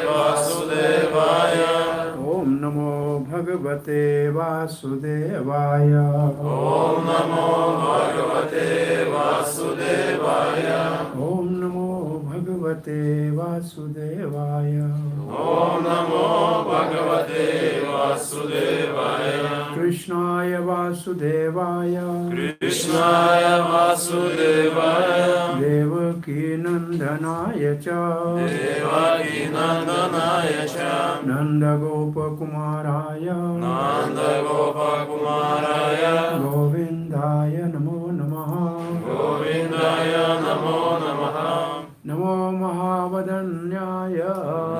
Vasudevaya. Om Namo Bhagavate Vasudevaya. Om Namo Bhagavate Vasudevaya. Om Namo Bhagavate Vasudevaya. Om Namo Bhagavate Vasudevaya. Krishnaya Vasudevaya. Krishnaya Vasudevaya. Devaki Nandanaya Cha. Devaki Nandanaya Cha. Nanda Gopa Kumaraya. Nanda Gopakumaraya. Govindaya Namo Namaha. Govindaya Namo Namaha. Namo Mahavadanyaya.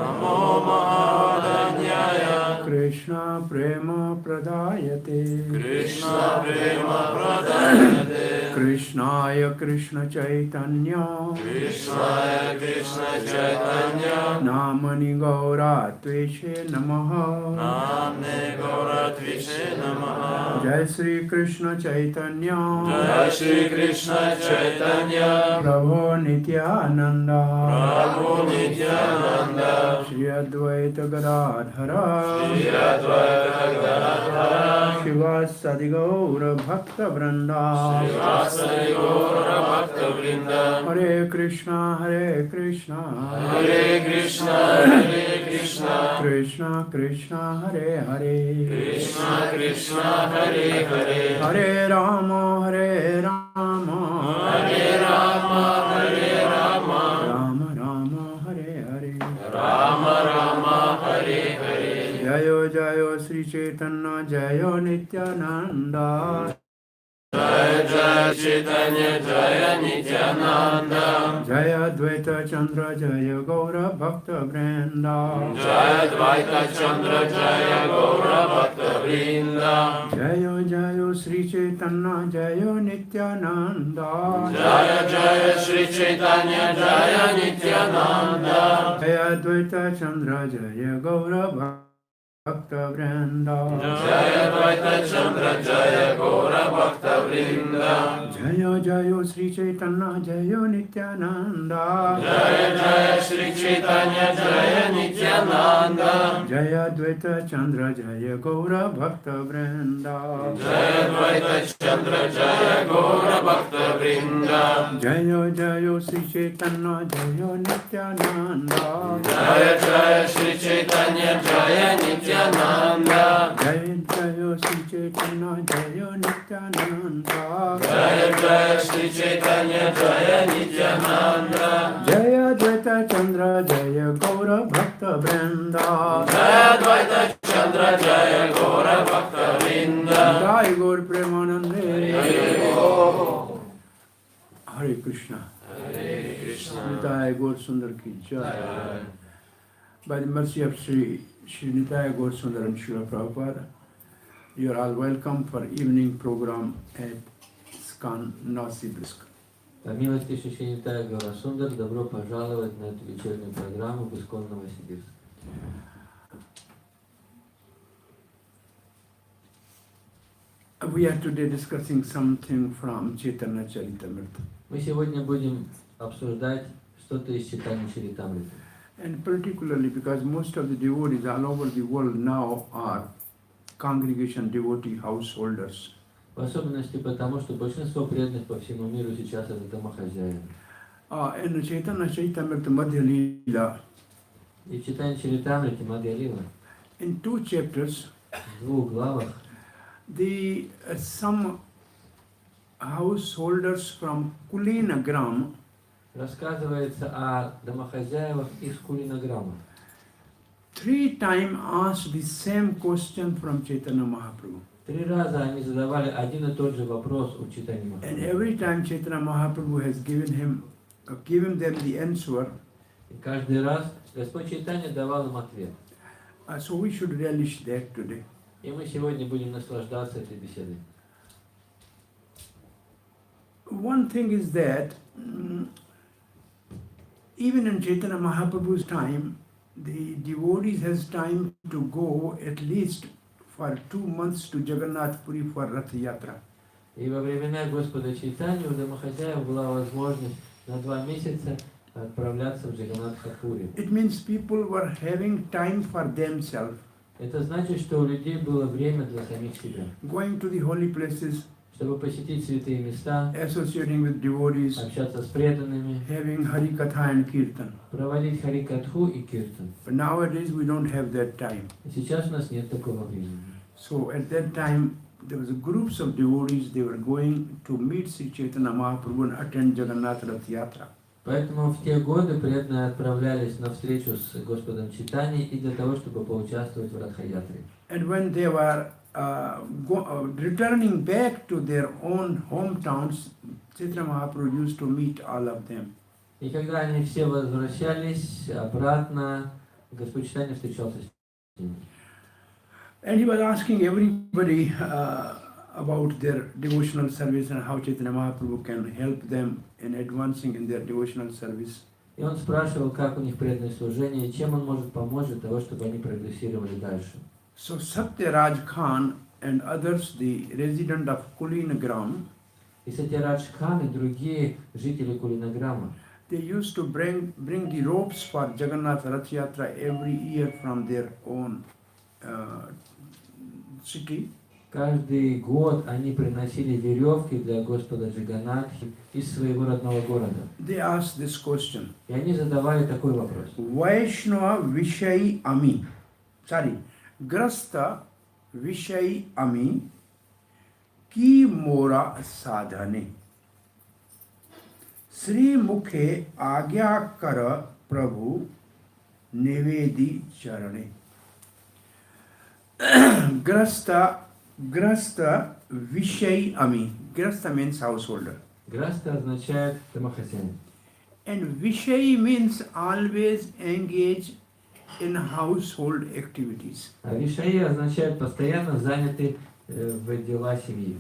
Namo Mahadanyaya. Krishna Prema Pradayate. Krishna Prema Pradayate. Krishnaya Krishna Chaitanya. Krishnaya Krishna Chaitanya. Namani Gaura Tveshe Namaha. Namne Gauratvishe Namaha. Jai Sri Krishna Chaitanya. Jai Shri Krishna Chaitanya. Prabhu Nityananda. Prabhu Nityananda. Shri Advaita Gadadhara. Shri Advaita Gadadhara. Shivasadi Gaura Bhakta Vrinda. Shivasadi Gaura Bhakta Vrinda. Hare Krishna Hare Krishna. Hare Krishna Hare Krishna. Krishna Krishna Hare Hare. Krishna Krishna Hare Hare. Hare Rama Hare Rama. Hare Rama Hare Rama. Rama Rama Hare Hare. Rama Rama Hare Hare. Jayo Jayo Sri Chaitanya Jayo Nityananda. Jaya Jaya Chaitanya Jaya Nityananda. Jaya Advaita Chandra Jaya Gaura Bhakta Vrinda. Jaya Advaita Chandra Jaya Gaura Bhakta Vrinda. Jayo Jayo Sri Chaitanya Jayo Nityananda. Jaya Jaya Shri Chaitanya Jaya Nityananda. Jaya Advaita Chandra Jaya Gaura Bhakta Vrinda. Jaya Advaita Chandra Jaya Gaura Bhakta Vrinda. Jayo Jayo Sri Chaitanya Jayo Nityananda. Jaya Jaya Shri Chaitanya Jaya Nityananda. Jaya Advaita Chandra Jaya Gaura Bhakta Vrinda. Jaya Advaita Chandra Jaya Gaura Bhakta Vrinda. Jayo Jayo Sri Chaitanya Jayo Nityananda. Jaya Jaya Shri Chaitanya Jaya Nityananda. Jaya Jayo Sri Chaitanya Jayo Nityananda. Jaya Jaya Shri Chaitanya Jaya Nityananda. Jaya Advaita Chandra Jaya Gaura Bhakta Vrinda. Jaya Advaita Chandra Jaya Gaura Bhakta Vrinda. Jai Gaur Premanande. Hare Krishna. Hare Krishna. Nitai Gaur Sundar ki jai. By the mercy of Sri Nitai Gaur Sundar and Srila Prabhupada, you are all welcome for evening program at ISKCON Novosibirsk. По милости Шри Нитая Гаура Сундар, добро пожаловать на эту вечернюю программу в ИСККОН Новосибирск. We are today discussing something from Chaitanya Charitamrita. Мы сегодня будем обсуждать что-то из читания Чаритамриты. And particularly because most of the devotees all over the world now are congregation devotee householders. В особенности потому, что большинство преданных по всему миру сейчас это домохозяины. In Chaitanya Charitamrita Madhya Leela, И в читании Чаритамриты Мадхья Лила in 2 chapters, в 2 главах some householders from Kulinagram рассказывается о домохозяевах из Кулинаграма. 3 times asked the same question from Chaitanya Mahaprabhu. 3 раза они задавали один и тот же вопрос у Чайтаньи And Махапрабху. every time Chaitanya Mahaprabhu has given them the answer. И каждый раз Господь Чайтанья давал им ответ. So we should relish that today. И мы сегодня будем наслаждаться этой беседой. One thing is that even in Chaitanya Mahaprabhu's time, the devotees has time to go at least for 2 months to Jagannath Puri for Rath Yatra. И во времена Господа Чайтаньи у домохозяев была возможность на 2 месяца отправляться в Джаганнатхапури. It means people were having time for themselves, Это значит, что у людей было время для самих себя, going to the holy places, чтобы посетить святые места, associating with devotees, общаться с преданными, having Hari Katha and Kirtan. проводить харикатху и киртан. But nowadays we don't have that time. И сейчас у нас нет такого времени. So at that time there was groups of devotees, they were going to meet Sri Chaitanya Mahaprabhu and attend Jagannath Rath Yatra. Поэтому в те годы преданные отправлялись на встречу с Господом Чайтаньей и для того, чтобы поучаствовать в Радха-ятре. And when they were returning back to their own hometowns, Chaitanya Mahaprabhu used to meet all of them. И когда они все возвращались обратно, Господь Чайтанья встречался с ними. And he was asking everybody about their devotional service and how Chaitanya Mahaprabhu can help them in advancing in their devotional service. И он спрашивал, как у них преданное служение, и чем он может помочь для того, чтобы они прогрессировали дальше. So Satyaraj Khan and others, the resident of Kulinagram, И Сатьярадж Хан и другие жители Кулинаграма, they used to bring the ropes for Jagannath Rath Yatra every year from their own city. каждый год они приносили веревки для Господа Джаганнатхи из своего родного города. They asked this question: И они задавали такой вопрос. Vaishnava Vishai Ami, Grasta Vishai Ami Ki Mora Sadhane Sri Mukhe Agya Kara Prabhu Nevedi Charane. Grasta Vishai Ami. Grasta means householder. Граста означает домохозяин. And Vishai means always engage in household activities. А Вишаи означает постоянно заняты в дела семьи.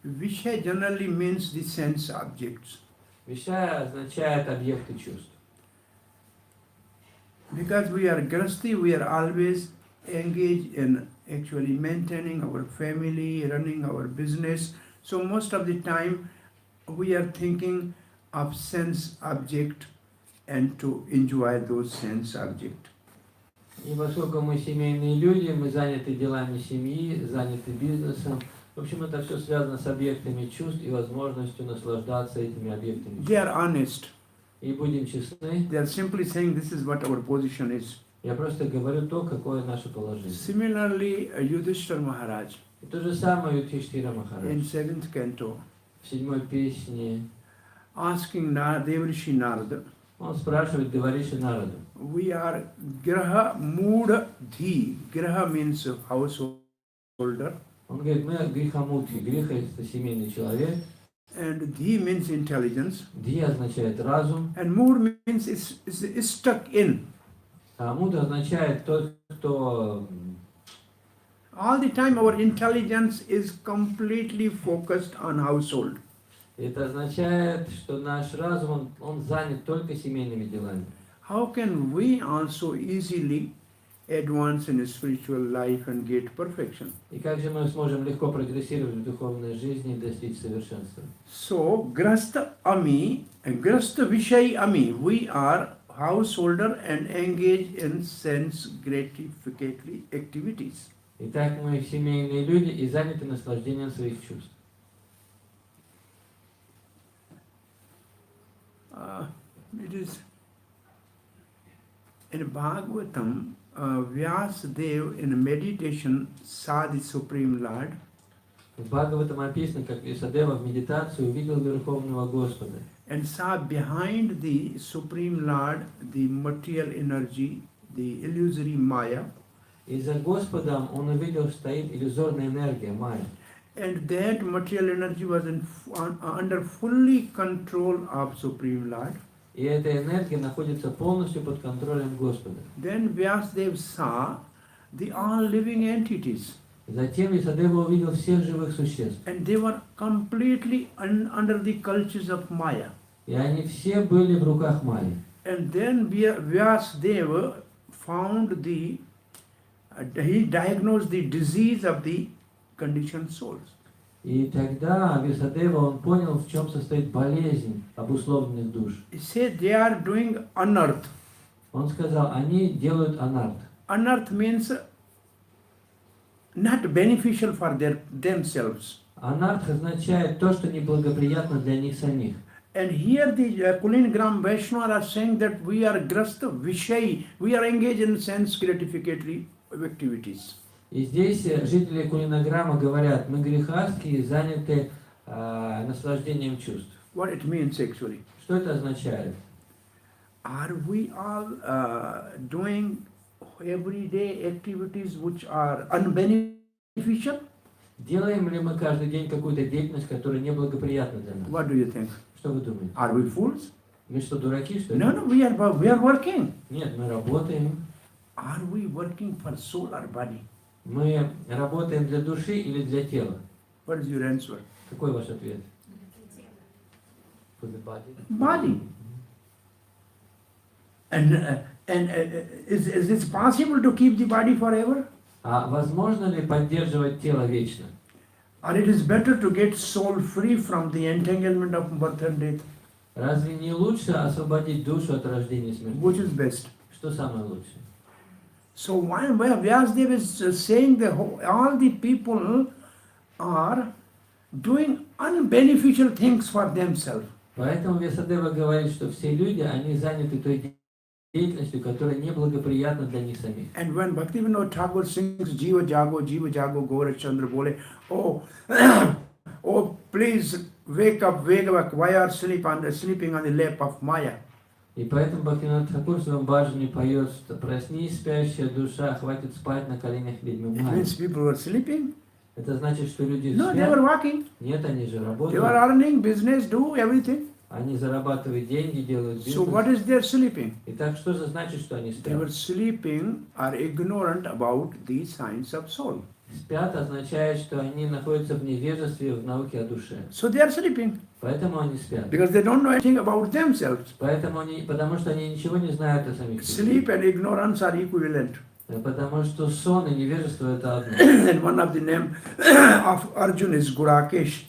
Vishai generally means the sense objects. Вишая означает объекты чувств. Because we are grasti, we are always engaged in actually maintaining our family, running our business. So most of the time we are thinking of sense object and to enjoy those sense object. И поскольку мы семейные люди, мы заняты делами семьи, заняты бизнесом, в общем, это все связано с объектами чувств и возможностью наслаждаться этими объектами They чувств. are honest. И будем честны, They are simply saying this is what our position is. я просто говорю то, какое наше положение. Similarly, Yudhishthira Maharaj И то же самое Юдхиштхира in Махарадж 7th canto, в 7-й песне, asking Devrishi Narada, он спрашивает Девариши Нараду. we are Graha Mood Dhi. Graha means householder, Он говорит, мы грехомудхи. Греха это семейный человек. and Dhi means intelligence, Ди означает разум, and Mood means is stuck in. а муд означает тот, кто All the time our intelligence is completely focused on household. это означает, что наш разум, он занят только семейными делами. How can we also easily advance in spiritual life and get perfection? И как же мы сможем легко прогрессировать в духовной жизни и достичь совершенства? So, Grasta Ami and Grasta Vishai Ami, we are householder and engage in sense gratificatory activities. Итак, мы семейные люди и заняты наслаждением своих чувств. It is in Bhagavatam, Vyasadeva in meditation saw the Supreme Lord. В Бхагаватам описано, как Вьясадева в медитации увидел Верховного Господа. And saw behind the Supreme Lord the material energy, the illusory Maya, И за Господом он увидел, что стоит иллюзорная энергия, майя. and that material energy was under fully control of Supreme Lord. И эта энергия находится полностью под контролем Господа. Then Vyasadeva saw the all living entities, Затем Вьясадева увидел всех живых существ. and they were completely under the clutches of Maya. И они все были в руках майи. And then Vyasadeva found he diagnosed the disease of the conditioned souls. И тогда Висадева, он понял, в чем состоит болезнь обусловленных душ. He said they are doing unearth. Он сказал, они делают анарт. Unearth means not beneficial for themselves. Анарт означает то, что неблагоприятно для них самих. And here the Kulingram Vaishnava are saying that we are grasta vishay, we are engaged in sense gratificatory activities. И здесь жители Кулинограмма говорят, мы грехастские, заняты наслаждением чувств. What it means actually? Что это означает? Are we all doing everyday activities which are unbeneficial? Делаем ли мы каждый день какую-то деятельность, которая неблагоприятна для нас? What do you think? Что вы думаете? Are we fools? Мы что, дураки, что ли? No, no, we are working. Нет, мы работаем. Are we working for soul or body? Мы работаем для души или для тела? What is your answer? Какой ваш ответ? For the body. Body. And is it possible to keep the body forever? А возможно ли поддерживать тело вечно? Or it is better to get soul free from the entanglement of birth and death? Разве не лучше освободить душу от рождения и смерти? Which is best? Что самое лучшее? So while Vyasadeva is saying that all the people are doing unbeneficial things for themselves. Поэтому Вьясадева говорит, что все люди, они заняты той деятельностью, которая неблагоприятна для них самих. And when Bhaktivinoda Thakur sings Jiva Jago, Gaura Chandra bole, oh, oh, please wake up, why are sleeping on the lap of Maya? И поэтому Бхактивинод Тхакур в своем баджане поет, что проснись, спящая душа, хватит спать на коленях ведьмы It Майи. means people were sleeping. Это значит, что люди No, they were спят? working. Нет, они же They were работают. earning, business, do everything. Они зарабатывают деньги, делают So what бизнес. is their sleeping? Итак, что же значит, что они They were спят? sleeping, are ignorant about the science of soul. Спят означает, что они находятся в невежестве в науке о душе. So they are sleeping Поэтому они спят. because they don't know anything about themselves. Потому что они ничего не знают о самих Sleep себе. and ignorance are equivalent. Потому что сон и невежество это одно. And one of the name of Arjun is Gurakesh.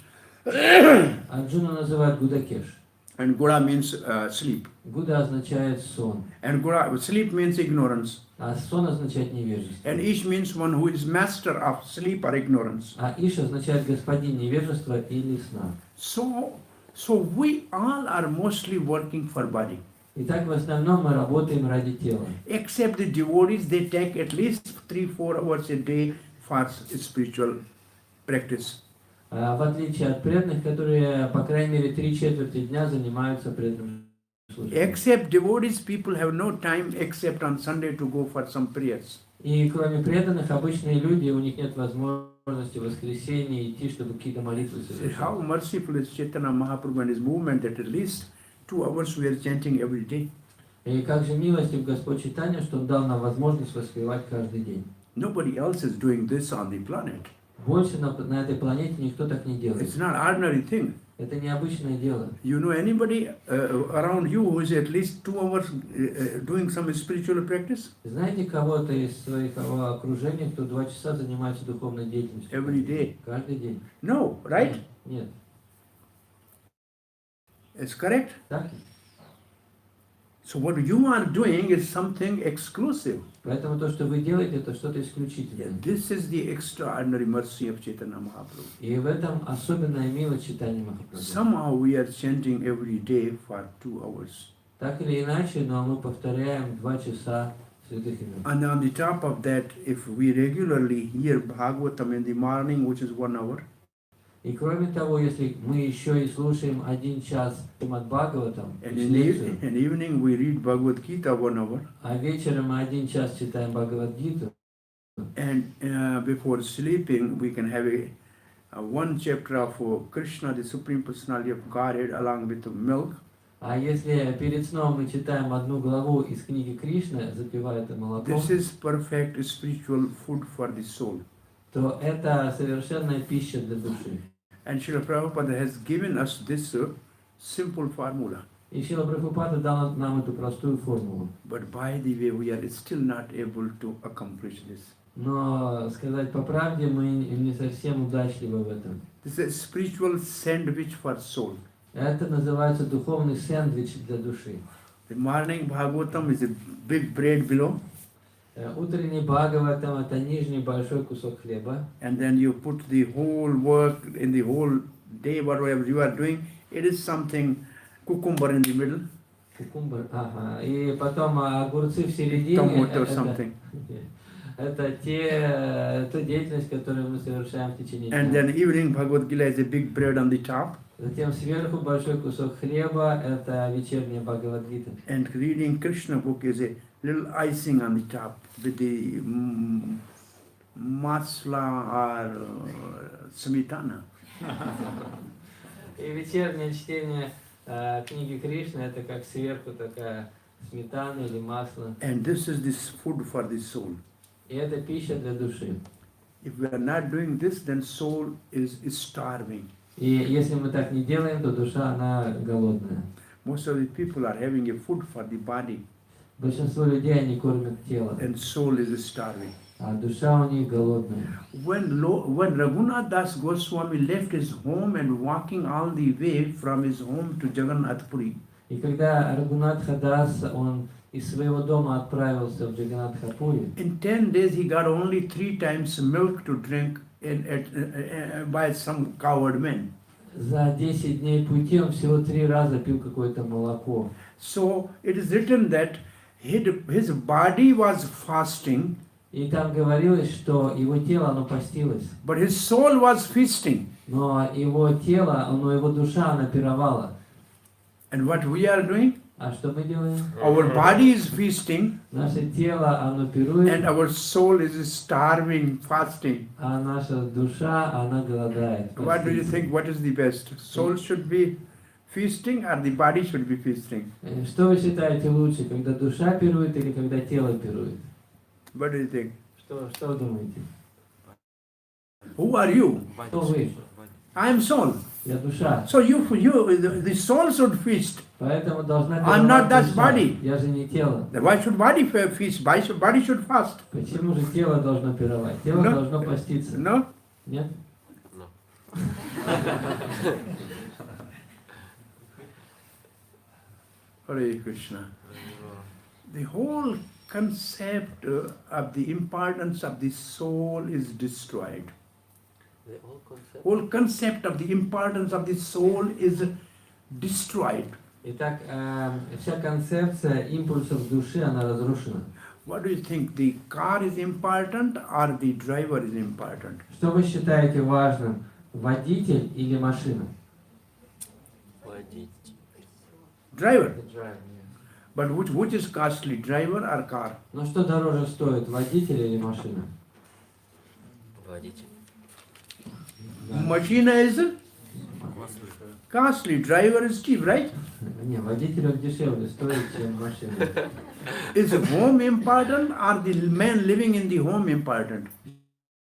Арджуна называют Гудакеш. And Gura means sleep. Гуда означает сон, And sleep means ignorance. а сон означает невежество. And Ish means one who is master of sleep or ignorance. А Иш означает господин невежества или сна. So we all are mostly working for body. Итак, в основном мы работаем ради тела. Except the devotees, they take at least 3-4 hours a day for spiritual practice. В отличие от преданных, которые, по крайней мере, 3/4 дня занимаются преданным служением. Except devotees, people have no time except on Sunday to go for some prayers. И кроме преданных, обычные люди, у них нет возможности в воскресенье идти, чтобы какие-то молитвы How совершать. merciful is Chaitanya Mahaprabhu and his movement that at least 2 hours we are chanting every day. И как же милостив Господь Чайтанья, что Он дал нам возможность воспевать каждый день. Nobody else is doing this on the planet. Больше на этой планете никто так не делает. It's not ordinary thing. Это необычное дело. You know anybody around you who is at least 2 hours doing some spiritual practice? Знаете кого-то из своего окружения, кто 2 часа занимается духовной деятельностью? Every day. Каждый день. No, right? Нет. It's correct? Так? So what you are doing is something exclusive. Поэтому то, что вы делаете, это что-то исключительное. This is the extraordinary mercy of Chaitanya Mahaprabhu. И в этом особенная милость Чайтаньи Махапрабху. Somehow we are chanting every day for 2 hours. Так или иначе, но мы повторяем 2 часа святых имен. And on the top of that, if we regularly hear Bhagavatam in the morning, which is 1 hour, И кроме того, если мы еще и слушаем 1 час от Бхагаватам, and in evening we read Bhagavad Gita 1 hour, а вечером мы 1 час читаем Бхагавад-гиту, and before sleeping we can have one chapter of Krishna, the Supreme Personality of Godhead, along with milk. а если перед сном мы читаем 1 главу из книги Кришны, запивая это молоком, This is perfect spiritual food for the soul. то это совершенная пища для души. And Srila Prabhupada has given us this simple formula. И Шрила Прабхупада дал нам эту простую формулу. But by the way, we are still not able to accomplish this. Но, сказать по правде, мы не совсем удачливы в этом. This is a spiritual sandwich for soul. Это называется духовный сэндвич для души. The morning Bhagavatam is a big bread below, Утренний Бхагаватам — это нижний большой кусок хлеба. and then you put the whole work in the whole day, whatever you are doing, it is something cucumber in the middle, Кукумбер, ага. И потом огурцы в середине. tomato something. Это та деятельность, которую мы совершаем в течение And дня. then evening Bhagavad Gita is a big bread on the top, Затем сверху большой кусок хлеба — это вечерняя Бхагавад-гита. and reading Krishna book is a little icing on the top with the masla or smitana. И вечернее чтение книги Кришны — это как сверху такая сметана или масло. And this is this food for the soul. И это пища для души. If we are not doing this, then soul is starving. И если мы так не делаем, то душа, она голодная. Most of the people are having a food for the body, Большинство людей, они кормят тело, and soul is starving. а душа у них голодная. When Raghunath Das Goswami left his home and walking all the way from his home to Jagannath Puri, И когда Рагунатха Дас, он из своего дома отправился в Джаганнатхапури, in 10 days he got only 3 times milk to drink by some coward men. за 10 дней пути он всего 3 раза пил какое-то молоко. So it is written that his body was fasting, И там говорилось, что его тело, оно постилось, but his soul was feasting. но его тело, его душа, она пировала. And what we are doing? А что мы делаем? Our body is feasting, Наше тело, оно and пирует, our soul is starving, fasting. а наша душа, она голодает. What do you think? What is the best? Soul should be feasting, or the body should be feasting? Что вы считаете лучше, когда душа пирует или когда тело пирует? What do you think? Что вы думаете? Who are you? Кто вы? I am soul. Я душа. So the soul should feast. Поэтому должна I'm not that душа. body. Я же не тело. Why should body feast? Body should fast. Почему же тело должно пировать? Тело No. должно поститься. No? Нет? Hare Krishna. The whole concept of the importance of the soul is destroyed. Whole concept of the importance of the soul is destroyed. Итак, вся концепция импульсов души, она разрушена. What do you think? The car is important or the driver is important? Что вы считаете важным? Водитель или машина? Driver. But which is costly, driver or car? Но что дороже стоит, водитель или машина? Водитель. Machine is costly, driver is cheap, right? Не, водитель дешевле стоит, чем машина. Is home important or the man living in the home important?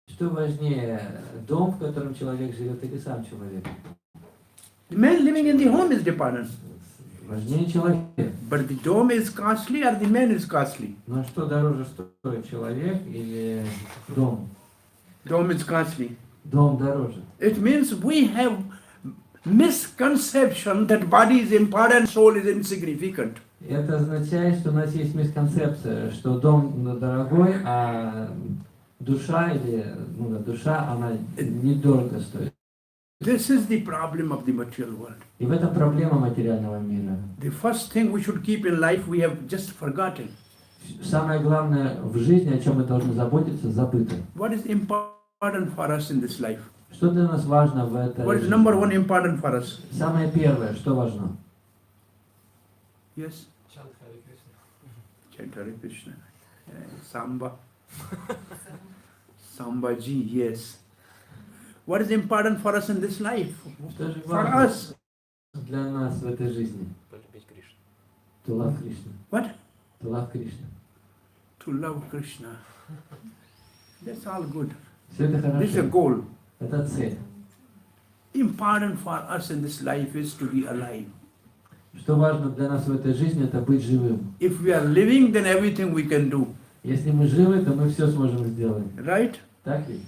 Что важнее, дом, в котором человек живет, или сам человек? The man living in the home is important. Важнее человек. But the dome is costly or the man is costly? Но что дороже стоит, человек или дом? Dome is costly. Дом дороже. It means we have misconception that body is important, soul is insignificant. Это означает, что у нас есть мисконцепция, что дом дорогой, а душа душа, она недорого стоит. This is the problem of the material world. И в этом проблема материального мира. The first thing we should keep in life we have just forgotten. Самое главное в жизни, о чем мы должны заботиться, забыто. What is important for us in this life? Что для нас важно в этой What is жизни? number one important for us? Самое первое, что важно? Yes? Chant Hare Krishna. Samba. Sambaji, yes. What is important for us in this life? Что же For важно us. для нас в этой жизни? Полюбить Кришну. To love Krishna. What? To love Krishna. To love Krishna. That's all good. Все это This is a хорошо. goal. Это цель. Important for us in this life is to be alive. Что важно для нас в этой жизни, это быть живым. If we are living, then everything we can do. Если мы живы, то мы все сможем сделать. Right? Так ведь?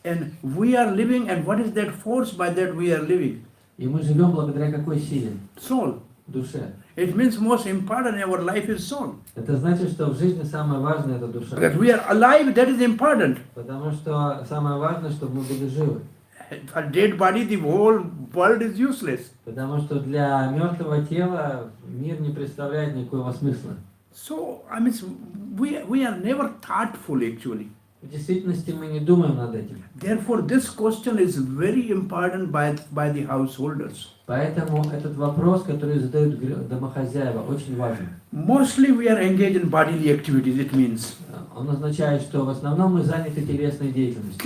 And we are living, and what is that force by that we are living? И мы живем благодаря какой силе? Soul. Душе. It means most important in our life is soul. Это значит, что в жизни самое важное это душа. That we are alive, that is important. Потому что самое важное, чтобы мы были живы. For dead body, the whole world is useless. Потому что для мертвого тела мир не представляет никакого смысла. So, I mean, we are never thoughtful actually. В действительности мы не думаем над этим. Therefore, this question is very important by the householders. Поэтому этот вопрос, который задают домохозяева, очень важен. Mostly we are engaged in bodily activities, it means. Он означает, что в основном мы заняты телесной деятельностью.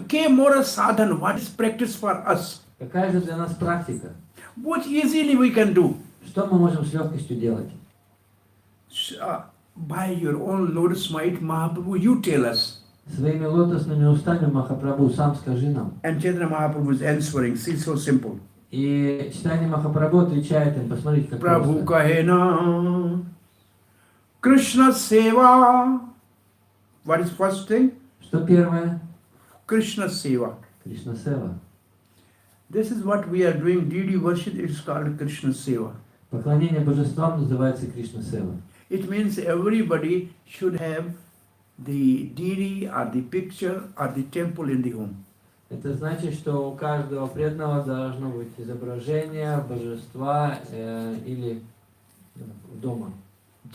Ke mora sadhan, what is practice for us? Какая же для нас практика? What easily we can do? Что мы можем с легкостью делать? By your own lotus might, Mahaprabhu, you tell us. Своими лотосными устами, Махапрабху, сам скажи нам. And Chaitanya Mahaprabhu is answering, see, so simple. И читание Махапрабху отвечает им, посмотрите, как Prabhu просто. kahena, Krishna seva. What is first thing? Что первое? Krishna seva. Кришна Сева. This is what we are doing, deity worship, it's called Krishna seva. Поклонение божествам называется Кришна Сева. It means everybody should have the deity or the picture or the temple in the home. Это значит, что у каждого преданного должно быть изображение божества или дома.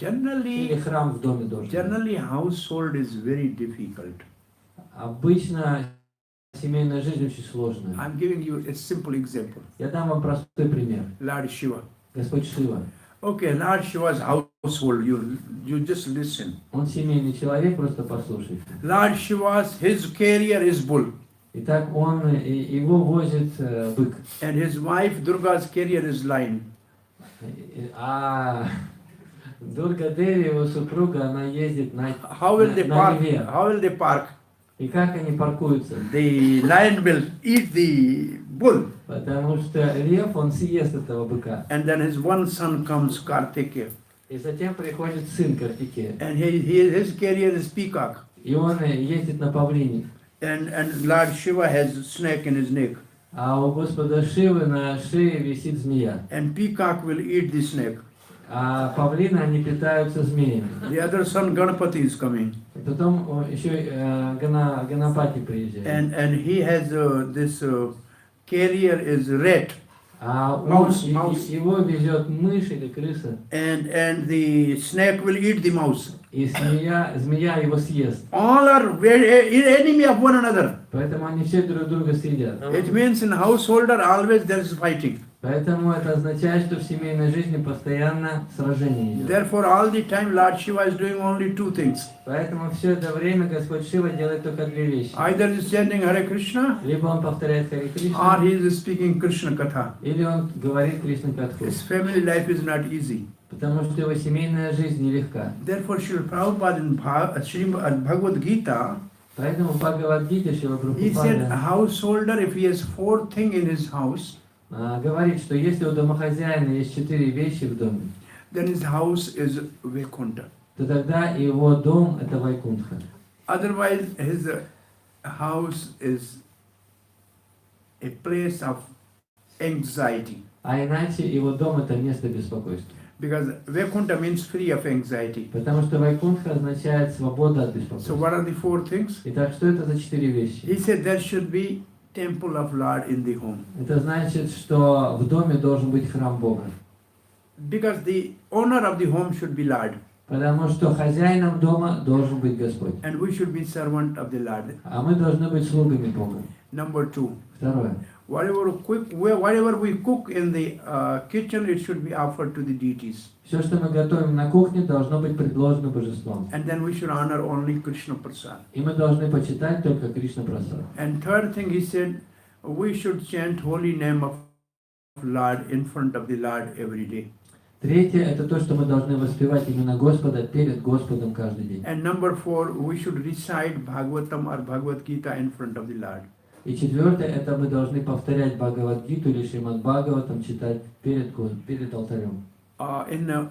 Или храм в доме должен быть. Generally, household is very difficult. Обычно семейная жизнь очень сложная. I'm giving you a simple example. Я дам вам простой пример. Lord Shiva. Господь Шива. Okay, Lord Shiva's household, you just listen. Он семейный человек, просто послушайте. Lord Shiva's, his carrier is bull. Итак, его возит бык. And his wife Durga's carrier is lion. А Дурга Деви, его супруга, она ездит на How will they park? льве. How will they park? И как они паркуются? The lion will eat the bull. Потому что лев, он съест этого быка. And then his one son comes, Kartikeya. И затем приходит сын Картикея. And his carrier is peacock. И он ездит на павлине. And Lord Shiva has a snake in his neck. А у Господа Шивы на шее висит змея. And peacock will eat the snake. А павлины, они питаются змеями. The other son Ganapati is coming. И потом еще Ганапати приезжает. And he has this carrier is rat. А Mouse. его везет мышь или крыса. And the snake will eat the mouse. И змея его съест. All are very enemy of one another. Поэтому они все друг друга съедят. It means in householder always there is fighting. Поэтому это означает, что в семейной жизни постоянно сражение идет. Therefore all the time Lord Shiva is doing only two things. Поэтому все это время Господь Шива делает только две вещи. Either he is chanting Hare Krishna, Либо он повторяет Харе or Кришна, he is speaking Krishna Katha. или он говорит Кришна Катху. His family life is not easy. Потому что его семейная жизнь нелегка. Therefore Srila Prabhupada in Srimad Bhagavad Gita, Поэтому в Бхагавад-гите Шрила he said a Прабхупада householder, if he has 4 things in his house, говорит, что если у домохозяина есть 4 вещи в доме, then his house is Vaikunta. то тогда его дом это Вайкунтха. Otherwise his house is a place of anxiety. А иначе его дом это место беспокойства. Because Vaikunta means free of anxiety. Потому что Вайкунтха означает свобода от So беспокойства. what are the 4 things? Итак, что это за 4 вещи? He said there should be temple of Lord in the home. Это значит, что в доме должен быть храм Бога. Because the owner of the home should be Lord. Потому что хозяином дома должен быть Господь. And we should be servant of the Lord. А мы должны быть слугами Бога. Number 2. Второе. Whatever we cook in the kitchen, it should be offered to the deities. Все, что мы готовим на кухне, должно быть предложено божеством. And then we should honor only Krishna Prasad. И мы должны почитать только Кришна Прасад. And third thing, he said, we should chant holy name of Lord in front of the Lord every day. Третье, это то, что мы должны воспевать именно Господа перед Господом каждый день. And number 4, we should recite Bhagavatam or Bhagavad Gita in front of the Lord. И четвертое, это мы должны повторять Бхагавад-гиту или Шримад Бхагаватам, читать перед алтарем. In the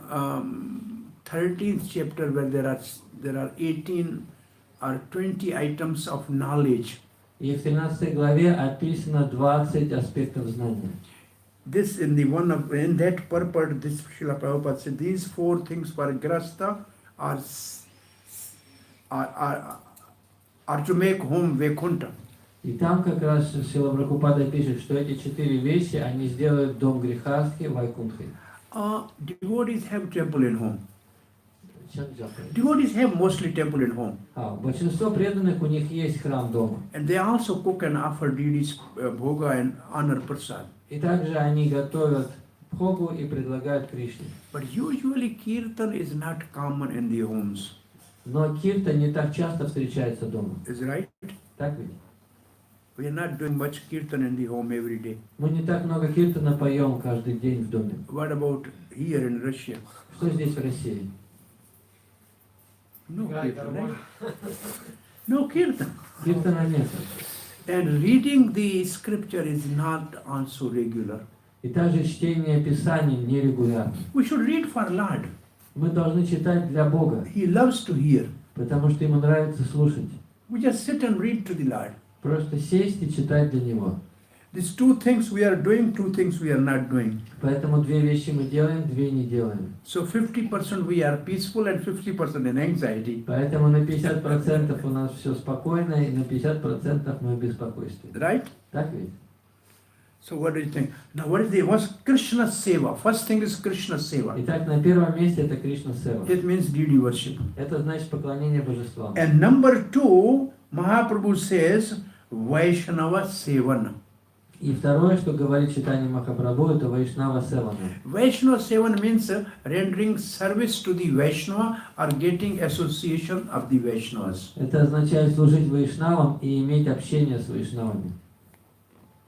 13th chapter, where there are there are 18 or 20 items of knowledge. И в 13 главе описано 20 аспектов знания. This in that purport, this Srila Prabhupada said, these 4 things for Grasta are to make home Vaikuntha. И там как раз Шрила Прабхупада пишет, что эти 4 вещи, они сделают дом грехастхи Вайкунтхой. Devotees have temple in home. Devotees have mostly temple in home. Большинство преданных, у них есть храм дома. And they also cook and offer deities bhoga and honor prasad. И также они готовят бхогу и предлагают Кришне. But usually kirtan is not common in the homes. Но киртан не так часто встречается дома. Is right? Так ведь? We are not doing much kirtan in the home every day. Мы не так много киртана поем каждый день в доме. What about here in Russia? Что здесь в России? No kirtan, right? No kirtan. Киртана нет. And reading the scripture is not also regular. И также чтение Писаний нерегулярно. We should read for Lord. Мы должны читать для Бога, He loves to hear. потому что Ему нравится слушать. We just sit and read to the Lord. Просто сесть и читать для Него. These 2 things we are doing, 2 things we are not doing. Поэтому 2 вещи мы делаем, 2 не делаем. So 50% we are peaceful and 50% in anxiety. Поэтому на 50% у нас все спокойно, и на 50% мы в беспокойстве. Right? Так ведь? So what do you think? Now what's Krishna Seva? First thing is Krishna Seva. Итак, на первом месте это Кришна Сева. It means deity worship. Это значит поклонение божествам. And number 2, Mahaprabhu says, Vaishnava Sevana. И второе, что говорит читание Махапрабху, это Вайшнава Севана. Vaishnava Sevana means rendering service to the Vaishnava or getting association of the Vaishnavas. Это означает служить Вайшнавам и иметь общение с Вайшнавами.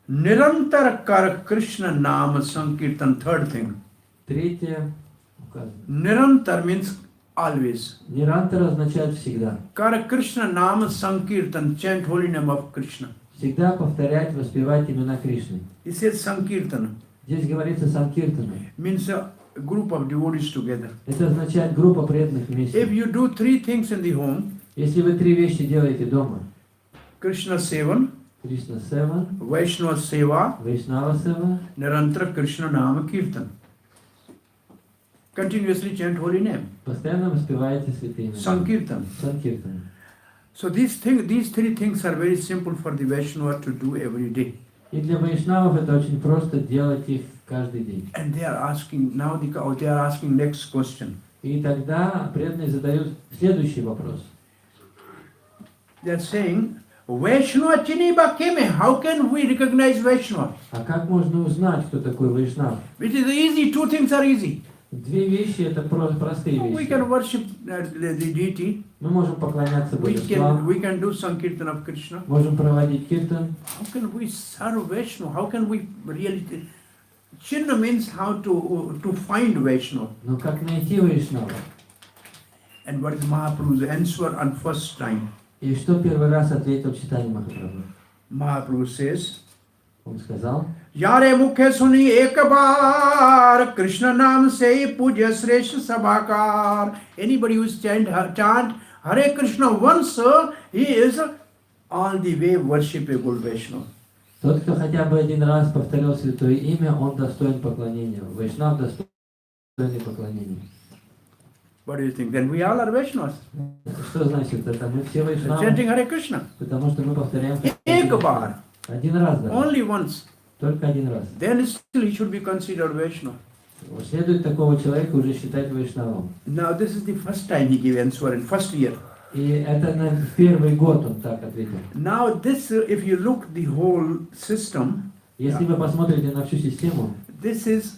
Nirantar kar Krishna Nama Sankirtan, third thing. Третье указано. Nirantar means always. Нирантара означает всегда. Kar Krishna Nama Sankirtan, chant holy name of Krishna. Всегда повторять, воспевать имена Кришны. He says Sankirtan. Здесь говорится Санкиртана. Means a group of devotees together. Это означает группа преданных If вместе. you do 3 things in the home, Если вы 3 вещи делаете дома, Krishna Sevan, Кришна Сева, Vaishnava Seva, Вайшнава Сева, Nirantara Krishna Nama Kirtan. Continuously chant holy name. постоянно воспеваете святые имена. Sankirtan. Санкиртана. So these 3 things are very simple for the Vaishnava to do every day. И для вайшнавов это очень просто делать их каждый день. And they are asking, now they are asking next question. И тогда преданные задают следующий вопрос. They are saying, Vaishnava Chiniba Keme, how can we recognize Vaishnava? А как можно узнать, кто такой вайшнав? It is easy, 2 things are easy. 2 вещи это простые We вещи. can worship the deity. Мы можем поклоняться We божествам, can do Sankirtan of Krishna. можем проводить киртан. How can we serve Vaishnava? How can we really... Chinna means how to find Vaishnava. Но как найти вайшнава? And what is Mahaprabhu's answer on first time? И что первый раз ответил читание Махапрабху? Mahaprabhu says, Он сказал, Yare mukhe suni ek baar, Krishna naam se puja shreshth sabakar. Anybody who chant Hare Krishna once, he is all the way worshipable Vaishnava. тот, кто хотя бы один раз повторил святое имя, он достоин поклонения. Вайшнав достойный поклонения. What do you think? Then we all are Vaishnavas. Что значит это? Мы все вайшнавы, Chanting Hare Krishna. потому что мы повторяем Ek baar. один раз, да, Only once. только один раз. Then still he should be considered Vaishnava. Следует такого человека уже считать вайшнавом. Now this is the first time he gave answer in first year. И это на первый год он так ответил. Now this, if you look the whole system, Если вы посмотрите на всю систему, this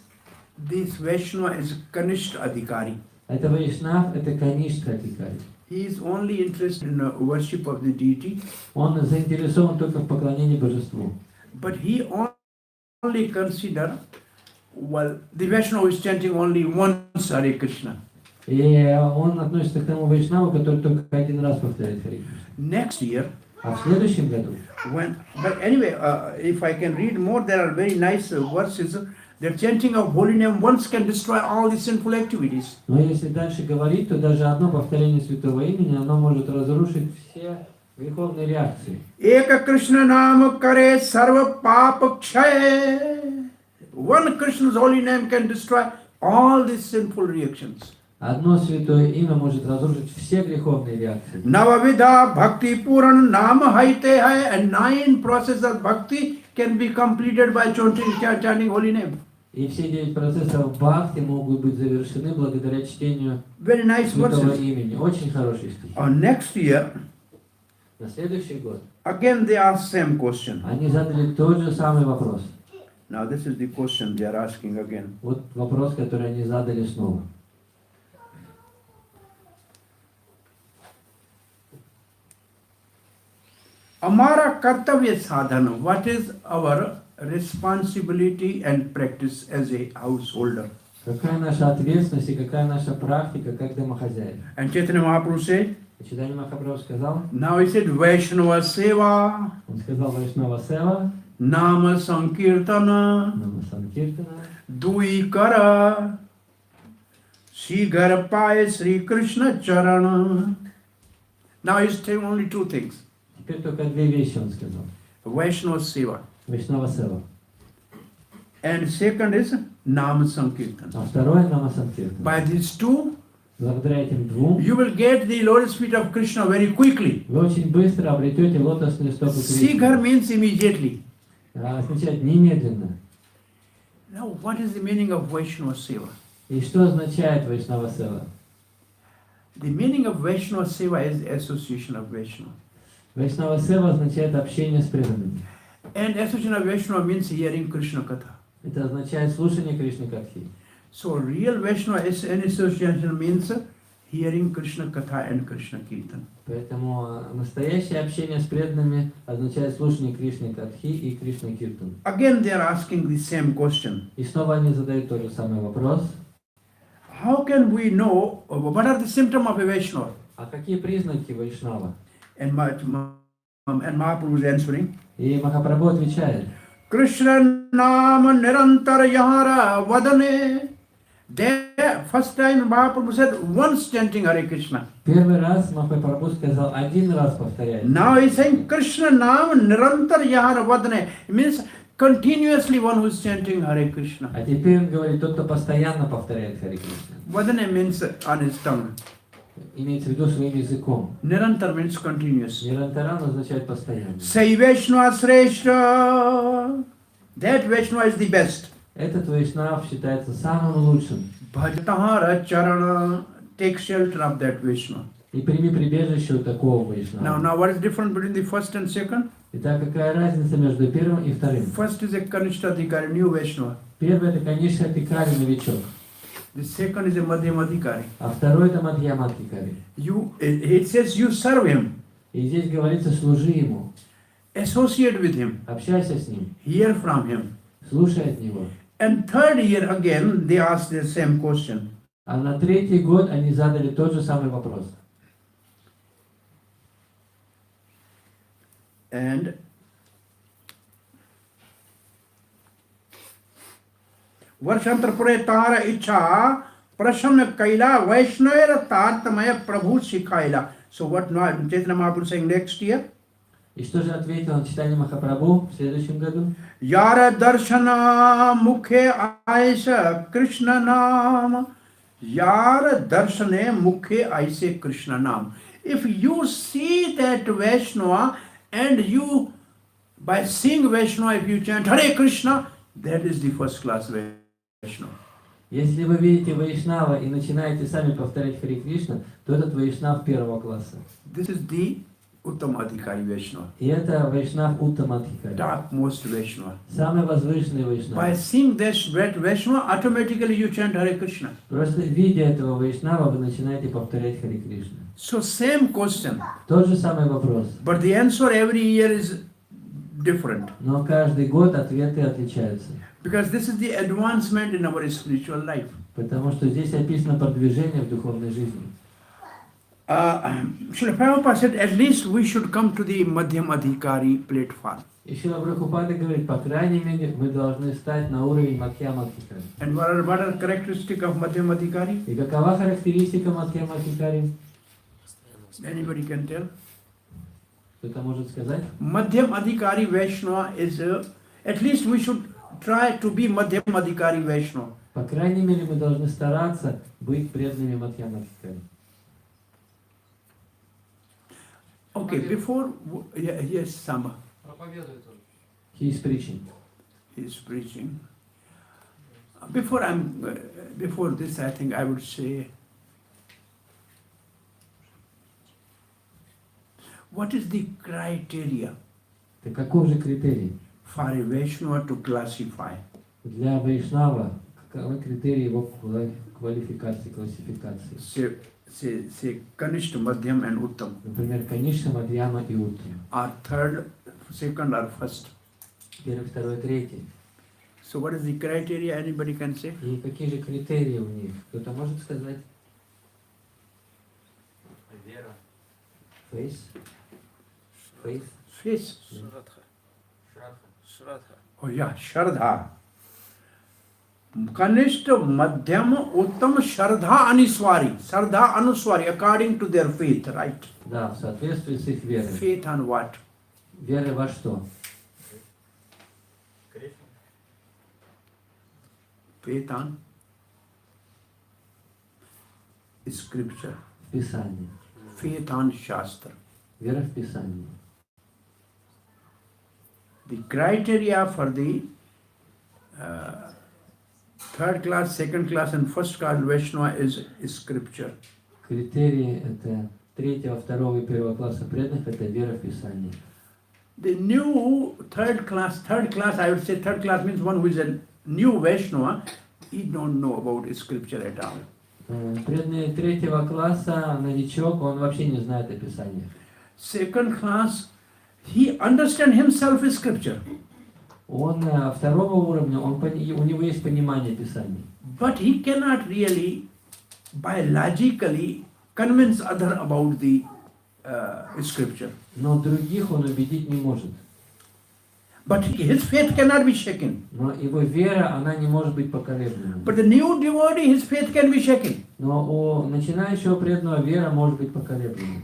Vaishnava is Kanishta Adhikari. это вайшнав, это канишка адхикари. He is only interested in worship of the deity, Он заинтересован только в поклонении божеству. but he only consider, well, the Vaishnava is chanting only once Hare Krishna. И он относится к тому вайшнаву, который только один раз повторяет Харе Кришна. Next year, А в следующем году, but anyway, if I can read more, there are very nice verses. The chanting of holy name once can destroy all the sinful activities. Но если дальше говорить, то даже одно повторение святого имени, оно может разрушить все греховные реакции. Eka Krishna Nam Kare Sarva Papa Kshay. One Krishna's holy name can destroy all these sinful reactions. Одно святое имя может разрушить все греховные реакции. Navavida Bhakti Puran Nama Haite Hai, and 9 processes of bhakti can be completed by chanting holy name. И все 9 процессов бхакти могут быть завершены благодаря чтению Very nice святого verses. имени. Очень хороший стих. Next year, На следующий год again they ask same question. они задали тот же самый вопрос. Now this is the question they are asking again. Вот вопрос, который они задали снова. Amara kartavya sadhana, what is our responsibility and practice as a householder? Какая наша ответственность и какая наша практика как домохозяев? And Chaitanya Mahaprabhu said, Читание Махапрабху сказал, now he said Vaishnava Seva, он сказал Вайшнава Сева, Nama Sankirtana, Нама Санкиртана, Dui Kara, Sri Garpaye Sri Krishna Charana. Now he's telling only 2 things. Теперь только 2 вещи он сказал. Vaishnava Seva. Вайшнава Сева. And second is Nama Sankirtana. А второе Нама Санкиртана. By these 2, Благодаря этим 2 you will get the lotus feet of Krishna very quickly. вы очень быстро обретете лотосные стопы Sigar Кришны. means immediately. Означает немедленно. Now, what is the meaning of Vaishnava Seva? И что означает Вайшнава Сева? The meaning of Vaishnava Seva is association of Vaishnava. Вайшнава Сева означает общение с преданными. And association of Vaishnava means hearing Krishna Katha. Это означает слушание Кришны Катхи. So real Vaishnava association means hearing Krishna Katha and Krishna Kirtan. Поэтому настоящее общение с преданными означает слушание Кришны Катхи и Кришны Киртан. Again they are asking the same question. И снова они задают тот же самый вопрос. How can we know what are the symptoms of a Vaishnava? А какие признаки Вайшнава? And Mahaprabhu is answering. И Махапрабху отвечает. Krishna Nama Nirantar Yahara Vadane. There, first time Mahaprabhu said once chanting Hare Krishna. Первый раз Махапрабху сказал, 1 раз повторяет. Now he is saying Krishna Nama Nirantar Yahara Vadane. It means continuously one who is chanting Hare Krishna. А теперь он говорит, тот, кто постоянно повторяет Харе Кришна. Vadane means on his tongue. Имеется в виду своим языком. Nirantar means continuous. Нирантаран означает постоянно. Say Vaishnava Sreshta. That Vaishnava is the best. Этот Вайшнав считается самым лучшим. Bhajatahara Charana. Take shelter of that Vaishnava. И прими прибежище у такого Вайшнава. Now what is different between the first and second? Итак, какая разница между первым и вторым? First is a Kanishtadhikari, new Vaishnava. Первый это, конечно, Адхикари, новичок. The second is a Madhyamadhikari. А второй это Мадхьямадхикари. It says you serve him, И здесь говорится, служи ему, associate with him, общайся с ним, hear from him. слушай от него. And third year again, they asked the same question. А на 3-й год они задали тот же самый вопрос. And Varshantrapure Tara Icha Prashanna Kaila Vaishnava Tartamaya Prabhu Shikaila. So what now Chaitanya Mahaprabhu saying next year? И что же ответил на читание Махапрабху в следующем году? Yara Darshana Mukhe Aisa Krishna Nam. Yara Darshane Mukhe Aise Krishna Nam. If you see that Vaishnava and you, by seeing Vaishnava, if you chant Hare Krishna, that is the first class Vaishnava. Если вы видите Вайшнава и начинаете сами повторять Харе Кришна, то этот Вайшнав первого класса. This is the Uttamadhikari Vaishnava, И это Вайшнав Уттамадхикари. topmost Vaishnava. Самый возвышенный By Вайшнав. seeing this Vaishnava, automatically you chant Hare Krishna. Просто видя этого Вайшнава, вы начинаете повторять Харе Кришна. So same question, Тот же самый вопрос. but the answer every year is different. Но каждый год ответы отличаются. Because this is the advancement in our spiritual life. Потому что здесь описано продвижение в духовной жизни. Srila Prabhupada said at least we should come to the Madhyam Adhikari platform. И Шрила Прабхупада говорит, по крайней мере, мы должны стать на уровень Мадхьямадхикари. And what are characteristics of Madhyam Adhikari? И какова характеристика Мадхьямадхикари? Anybody can tell? Кто-то может сказать? Madhyam Adhikari Vaishnava is, at least we should try to be Madhyam Adhikari Vaishnava. По крайней мере, мы должны стараться быть преданными Мадхьямадхикари. Okay, before, yes, Samba. He is preaching. He is preaching. Before this, I think I would say, what is the criteria Так каков же критерий? for a Vaishnava to classify? Для Вайшнава, каковы критерии его квалификации, классификации? Say Kanishta, Madhyam and Uttam. Например, Каништа, Мадьяма и Уттама. Or third, second or first. Первый, второй, третий. So what is the criteria, anybody can say? И какие же критерии у них? Кто-то может сказать? Вера. Фейс? Фейс? Face. Shraddha. Oh yeah, Shraddha. Kanishta, Madhyam, Uttam, Shraddha Anuswari. Shraddha Anuswari, according to their faith, right? Да, в соответствии с их верой. Faith on what? Вера во что? Faith on scripture. Писание. Faith on shastra. Вера в Писание. The criteria for the third class, second class and first class Vaishnava is scripture. Критерии это третьего, второго и первого класса преданных, это вера в Писание. The new third class, I would say third class means one who is a new Vaishnava, he don't know about scripture at all. Преданный третьего класса, новичок, он вообще не знает о Писании. Second class, he understand himself is scripture. Он второго уровня, у него есть понимание Писания. But he cannot really biologically convince other about the scripture. Но других он убедить не может. But his faith cannot be shaken. Но его вера, она не может быть поколеблена. But the new devotee, his faith can be shaken. Но у начинающего преданного вера может быть поколеблена.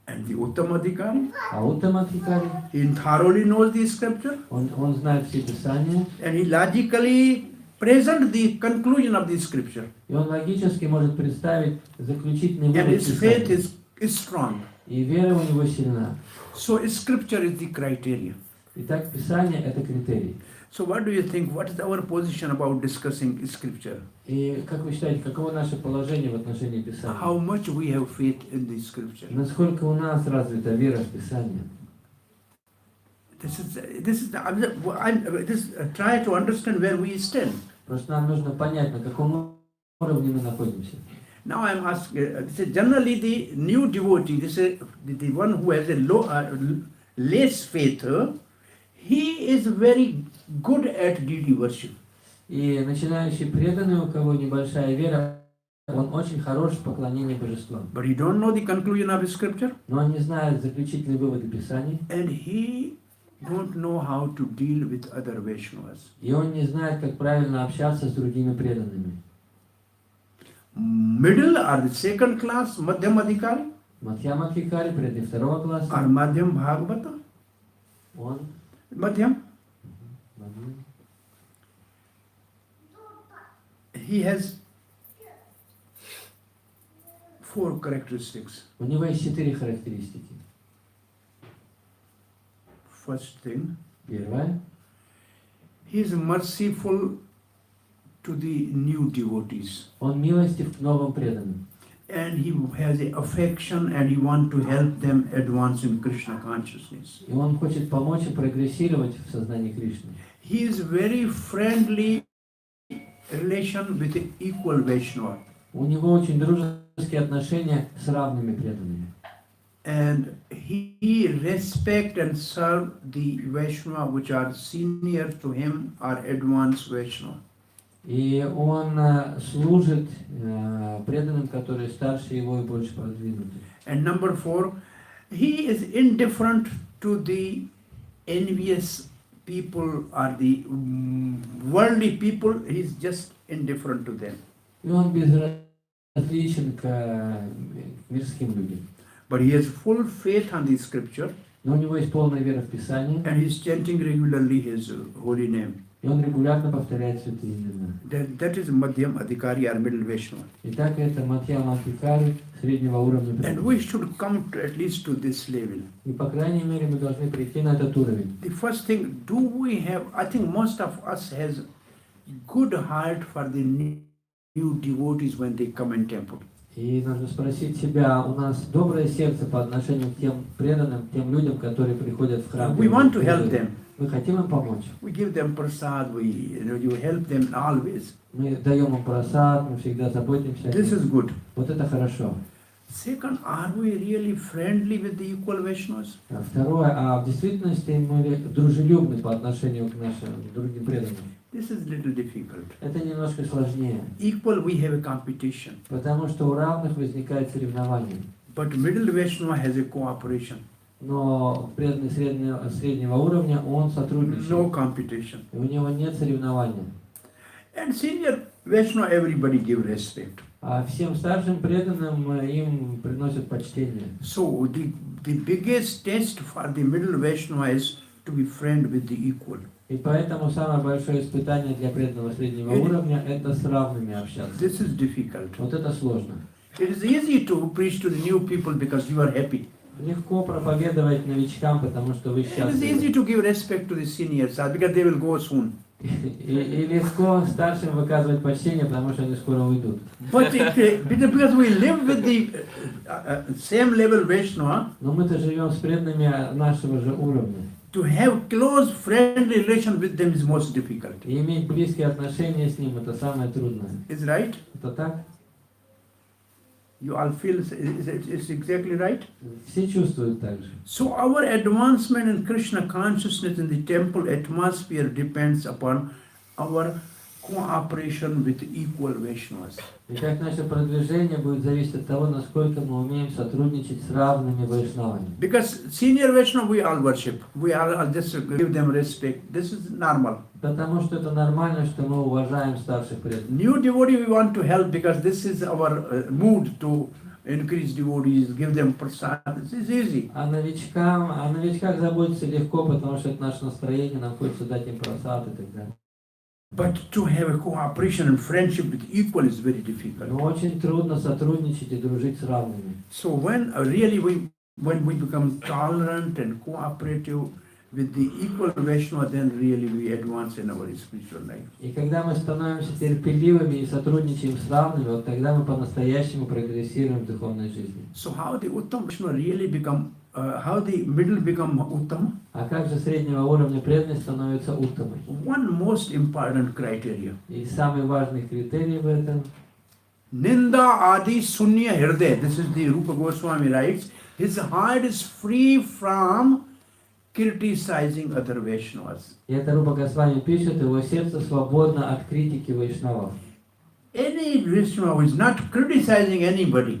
And the Uttamadhikari, А Уттамадхикари, he thoroughly knows the scripture он знает все Писания, and he logically present the conclusion of the scripture. и он логически может представить заключительный And вывод his faith Писания. is strong. И вера у него сильна. So scripture is the criteria. Итак, Писание – это критерий. So what do you think? What is our position about discussing scripture? И как вы считаете, каково наше положение в отношении Писания? How much we have faith in the scripture? Насколько у нас развита вера в Писание? Try to understand where we stand. Просто нам нужно понять, на каком уровне мы находимся. Now I am asking, this is generally the new devotee, this is the one who has a less faith, he is very good at deity worship. И начинающий преданный, у кого небольшая вера, он очень хорош в поклонении божествам. But he don't know the conclusion of scripture. Но он не знает заключительные выводы Писаний. And he don't know how to deal with other Vaishnavas. И он не знает, как правильно общаться с другими преданными. Middle or the second class, Madhyam Adhikari, Мадхьямадхикари, преданный второго or класса, Madhyam Bhagavata, он Madhyam, he has 4 characteristics. у него есть 4 характеристики. First thing, Первое, he is merciful to the new devotees. он милостив к новым преданным. And he has an affection and he wants to help them advance in Krishna consciousness. И он хочет помочь им прогрессировать в сознании Кришны. He is very friendly relation with the equal Vaishnava. У него очень дружеские отношения с равными преданными. And he respect and serve the Vaishnava which are senior to him or advanced Vaishnava. И он служит преданным, которые старше его и больше продвинуты. And number 4, he is indifferent to the envious people or the worldly people. He's just indifferent to them. И он безразличен к мирским людям. But he has full faith on the scripture Но у него есть полная вера в Писание, and he's chanting regularly his holy name. и он регулярно повторяет святые имена. That is Madhyam Adhikari or middle Vaishnava. Итак, это Мадхьяма Адхикари среднего уровня And преданных. we should come to at least to this level. И по крайней мере мы должны прийти на этот уровень. The first thing, do we have, I think most of us has good heart for the new devotees when they come in temple. И нужно спросить себя, у нас доброе сердце по отношению к тем преданным, к тем людям, которые приходят в храм. We want to help them. Мы хотим им помочь. We give them prasad, you help them always. Мы даем им просад, мы всегда заботимся о This них. is good. Вот это хорошо. Second, are we really friendly with the equal Vaishnavas? Второе, а в действительности мы дружелюбны по отношению к нашим другим преданным. This is little difficult. Это немножко сложнее, Equal, we have a competition. потому что у равных возникает соревнование. But middle Vaishnava has a cooperation. Но преданный среднего уровня, он сотрудничает. No competition. И у него нет соревнования. And senior Vaishnava, everybody give respect. А всем старшим преданным им приносят почтение. So the biggest test for the middle Vaishnava is to be friend with the equal. И поэтому самое большое испытание для преданного среднего уровня – это с равными общаться. This is difficult. Вот это сложно. It is easy to preach to the new people because you are happy. Легко проповедовать новичкам, потому что вы It is easy счастливы. to give respect to the seniors because they will go soon. И легко старшим выказывать почтение, потому что они скоро уйдут. But because we live with the same level Vaishnava, Но мы-то живем с преданными нашего же уровня. to have close friendly relation with them is most difficult. И иметь близкие отношения с ним – это самое трудное. Is right? Это так? You all feel it's exactly right? Все чувствуют так же. So our advancement in Krishna consciousness in the temple atmosphere depends upon our cooperation with equal Vaishnavas. И как наше продвижение будет зависеть от того, насколько мы умеем сотрудничать с равными вайшнавами. Because senior Vaishnava we all worship, we all just give them respect. This is normal. Потому что это нормально, что мы уважаем старших преданных. New devotee we want to help because this is our mood to increase devotees, give them prasad. This is easy. О новичках заботиться легко, потому что это наше настроение, нам хочется дать им просад и так далее. But to have a cooperation and friendship with equal is very difficult. Но очень трудно сотрудничать и дружить с равными. So when really when we become tolerant and cooperative with the equal Vaishnava, then really we advance in our spiritual life. И когда мы становимся терпеливыми и сотрудничаем с равными, вот тогда мы по-настоящему прогрессируем в духовной жизни. So how the Uttam Vaishnava really become, how the middle become Uttam? А как же среднего уровня преданность становится уттамой? One most important criteria. И самый важный критерий в этом Ninda Adi Sunya Hirday. This is the Rupa Goswami writes. His heart is free from criticizing other Vaishnavas. И это Рупа Госвами пишет, его сердце свободно от критики вайшнавов. Any Vaishnava who is not criticizing anybody,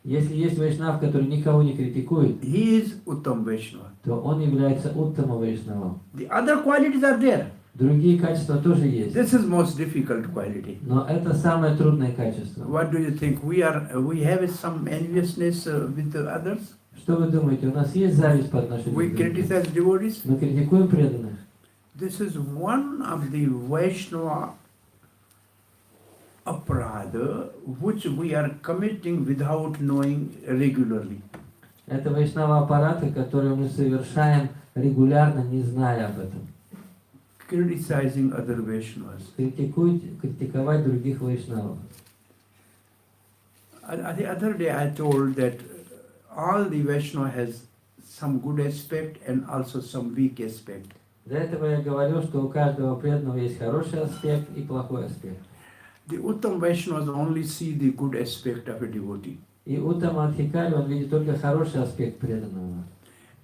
Если есть вайшнав, который никого не критикует, he is Uttam Vaishnava. то он является уттама вайшнавом. The other qualities are there. Другие качества тоже есть. This is most difficult quality. Но это самое трудное качество. What do you think? We have some enviousness with the others? Что вы думаете, у нас есть зависть по отношению We к другим? criticize devotees? Мы критикуем преданных. This is one of the Vaishnava aparadha which we are committing without knowing regularly. Это вайшнава аппараты, которые мы совершаем регулярно, не зная об этом. Criticizing other Vaishnavas. Критиковать других вайшнавов. The other day I told that all the Vaishnava has some good aspect and also some weak aspect. До этого я говорил, что у каждого преданного есть хороший аспект и плохой аспект. The Uttam Vaishnavas only see the good aspect of a devotee. И уттама адхикари, он видит только хороший аспект преданного.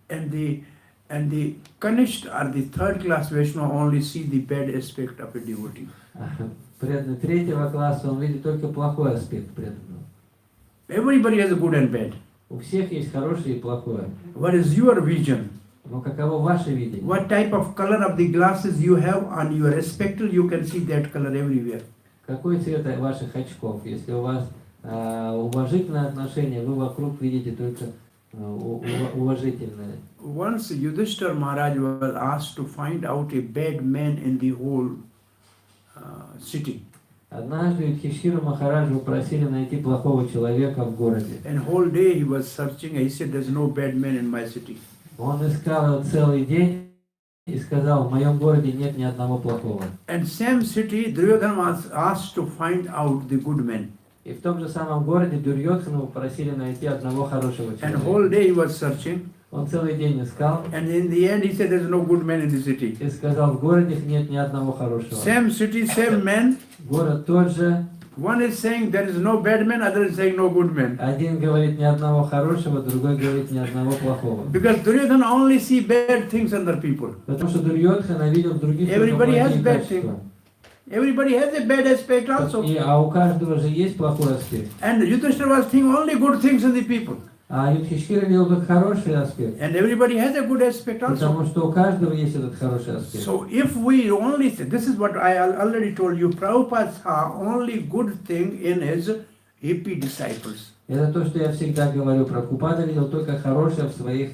And the Kanishta or the third class Vaishnava only see the bad aspect of a devotee. преданный третьего класса, он видит только плохой аспект преданного. Everybody has a good and bad. У всех есть хорошее и плохое. What is your vision? Но каково ваше видение? What type of color of the glasses you have on your spectacle, you can see that color everywhere. Какой цвет ваших очков? Если у вас уважительное отношение, вы вокруг видите только уважительное. Once Yudhishthira Maharaj was asked to find out a bad man in the whole city. Однажды Юдхишthira Махараджу просили найти плохого человека в городе. And whole day he was searching. He said, "There's no bad man in my city." Он искал его целый день и сказал, в моем городе нет ни одного плохого. And same city, Duryodhana was asked to find out the good men. И в том же самом городе Дурьодхану попросили найти одного хорошего And whole человека. day he was searching. Он целый день искал And in the end he said, "There's no good man in the city." и сказал, в городе нет ни одного хорошего. Same city, same man. Город тот же. One is saying there is no bad man, other is saying no good man. Один говорит ни одного хорошего, другой говорит ни одного плохого. Because Duryodhana only see bad things in other people. Потому что Дурьодхана видел в других только Everybody has плохие bad качества. Everybody has a bad aspect also. А у каждого же есть плохой аспект. And Yudhishthira was thinking only good things in the people. А Юдхишthира видел только хороший аспект. And everybody has a good aspect also. Потому что у каждого есть этот хороший аспект. So if we only say, this is what I already told you, Prabhupada saw only good thing in his hippie disciples. Это то, что я всегда говорю. Прабхупада видел только хорошее в своих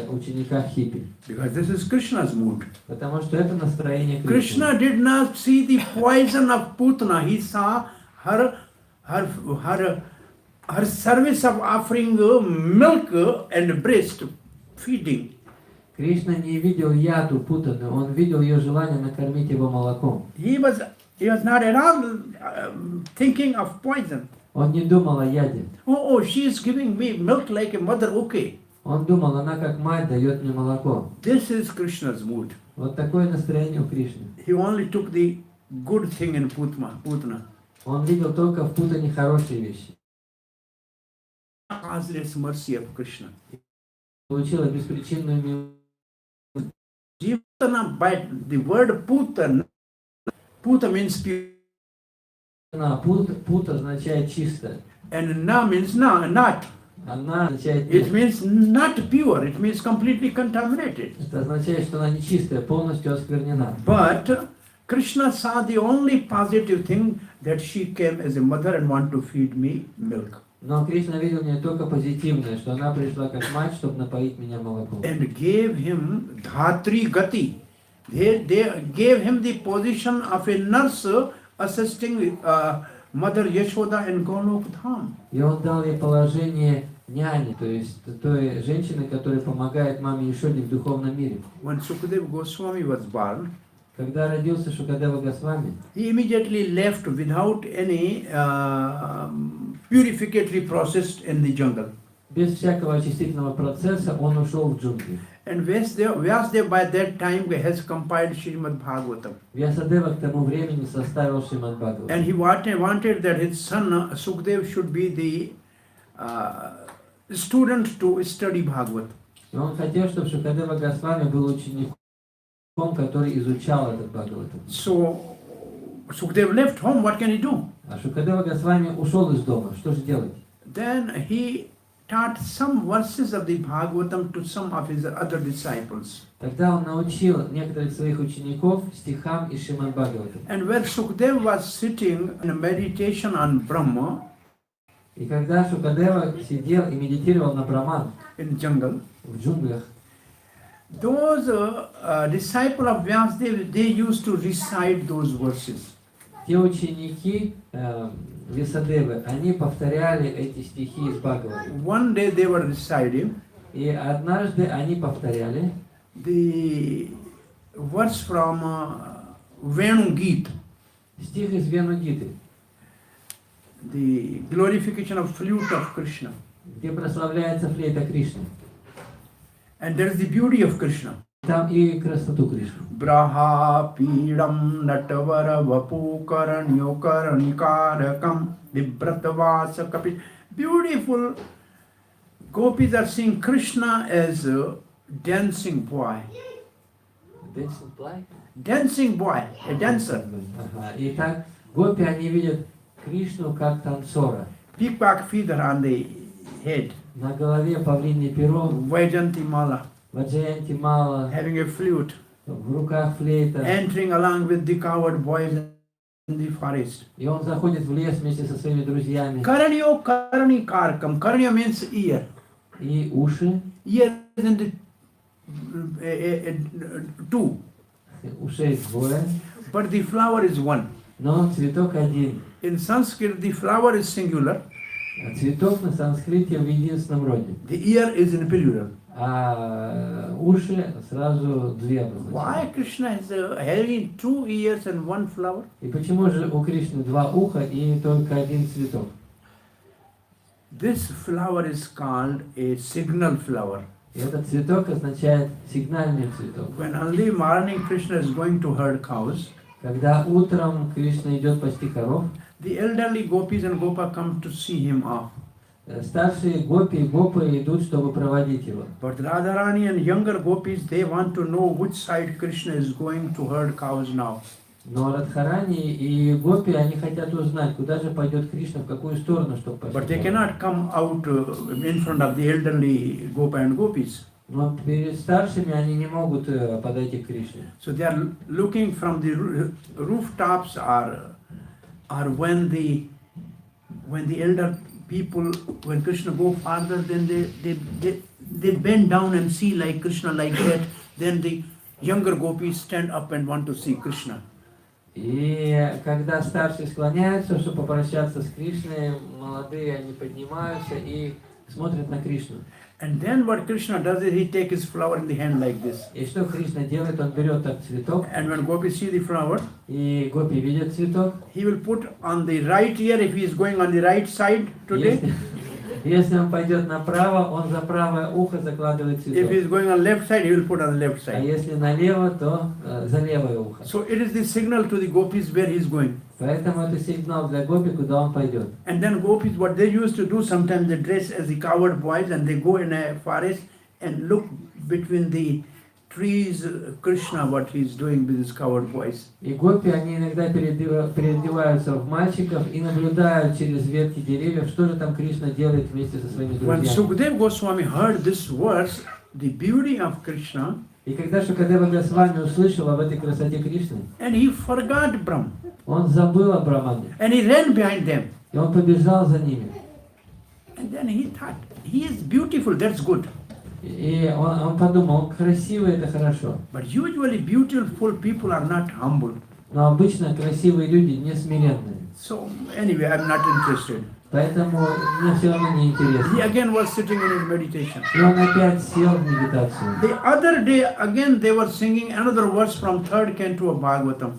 учениках хиппи. Because this is Krishna's mood. Потому что это настроение Кришны. Krishna did not see the poison of Putana. He saw her service of offering milk and breast feeding. Кришна не видел яду Путаны, он видел ее желание накормить его молоком. He was not at all thinking of poison. Он не думал о яде. Oh, she is giving me milk like a mother, okay. Он думал, она как мать дает мне молоко. This is Krishna's mood. Вот такое настроение у Кришны. He only took the good thing in Putana. Он видел только в Путане хорошие вещи. Causeless mercy of Krishna. Получила беспричинную милость. Jivana, by the word Puta, Puta means pure. Пут означает чисто. And na means not. Она означает It нет. means not pure. It means completely contaminated. Это означает, что она нечистая, полностью осквернена. But Krishna saw the only positive thing, that she came as a mother and wanted to feed me milk. Но Кришна видел в ней только позитивное, что она пришла как мать, чтобы напоить меня молоком. And gave him Dhatri Gati. They gave him the position of a nurse assisting Mother Yashoda and Golok Dham. И он дал ей положение няни, то есть той женщины, которая помогает маме Яшоде в духовном мире. When Sukadeva Goswami was born, Когда родился Шукадева Госвами, he immediately left without any purificatory process in the jungle. без всякого очистительного процесса он ушел в джунгли. And Vyasadeva by that time has compiled Srimad Bhagavatam. Вьясадева к тому времени составил Шримад Бхагават. And he wanted that his son Sukadeva should be the student to study Bhagavat. И он хотел, чтобы Шукадева Госвами был учеником, который изучал этот Бхагаватам. So Sukadeva left home, what can he do? А Шукадева Госвами ушел из дома, что же делать? Then he taught some verses of the Bhagavatam to some of his other disciples. Тогда он научил некоторых своих учеников стихам из Шримад Бхагаватам. And where Sukadeva was sitting in a meditation on Brahma И когда Шукадева сидел и медитировал на Браман in jungle, в джунглях, those disciples of Vyasadeva, they used to recite those verses. те ученики Вьясадевы, они повторяли эти стихи из Бхагаватам. One day they were reciting И однажды они повторяли the verse from Venu Geet, стих из Венугиты, the glorification of flute of Krishna. где прославляется флейта Кришны. And there is the beauty of Krishna. Там и красоту Кришны. Braha Pidam Natavara Vapu Karanyo Karanikarakam Vibratavasa Kapi. Beautiful. Gopis are seeing Krishna as a dancing boy. Dancing boy? Dancing boy, a dancer. Ага. И так Гопи, они видят Кришну как танцора. Peacock feather on the head, На голове павлинье перо, Vaijanti mala, ваджаянти мала, having a flute, в руках флейта. entering along with the coward boys in the forest. И он заходит в лес вместе со своими друзьями. Karanyo karani karkam. Karanya means ear. И уши, Ear is in the two, ушей двое, but the flower is one. но цветок один. In Sanskrit, the flower is singular, А цветок на санскрите в единственном роде. the ear is in plural. А уши сразу две Why обозначают. Krishna has having two ears and one flower? И почему же у Кришны два уха и только один цветок? This flower is called a signal flower. И этот цветок означает сигнальный цветок. When early morning Krishna is going to herd cows, Когда утром Кришна идет пасти коров, the elderly gopis and gopa come to see him off. старшие гопи и гопы идут, чтобы проводить его. But Radharani and younger gopis, they want to know which side Krishna is going to herd cows now. Но Радхарани и гопи, они хотят узнать, куда же пойдет Кришна, в какую сторону, чтобы пойти. But they cannot come out in front of the elderly gopa and gopis. Но перед старшими они не могут подойти к Кришне. So they are looking from the rooftops or when the elder people, when Krishna go farther, then they bend down and see like Krishna like that. Then the younger gopis stand up and want to see Krishna. И когда старшие склоняются, чтобы попрощаться с Кришной, молодые они поднимаются и смотрят на Кришну. And then what Krishna does is he takes his flower in the hand like this. И что Кришна делает? Он берет так цветок, And when gopis see the flower, и гопи видят цветок. he will put on the right ear if he is going on the right side today. Если он пойдет направо, он за правое ухо закладывает If he цветок. is going on left side, he will put on the left А side. если налево, то за левое ухо. So it is the signal to the gopis where he is going. Поэтому это сигнал для гопи, куда он пойдет. And then gopis, what they used to do, sometimes they dress as the coward boys and they go in a forest and look between the trees, Krishna, what he is doing with his coward boys. И гопи, они иногда переодеваются в мальчиков и наблюдают через ветки деревьев, что же там Кришна делает вместе со своими When друзьями. Sukadeva Goswami heard this verse, the beauty of Krishna, И когда Шукадева Госвами услышал об этой красоте Кришны, and he forgot Brahm, он забыл о Брамане, and he ran behind them. и он побежал за ними. And then he thought, he is beautiful, that's good. И он подумал, он красивый, это хорошо. But usually beautiful people are not humble. Но обычно красивые люди не смиренные. So anyway, I'm not interested. Поэтому мне все равно не He интересно. again was sitting in his meditation. И он опять сел в медитацию. The other day, again, they were singing another verse from third canto of Bhagavatam.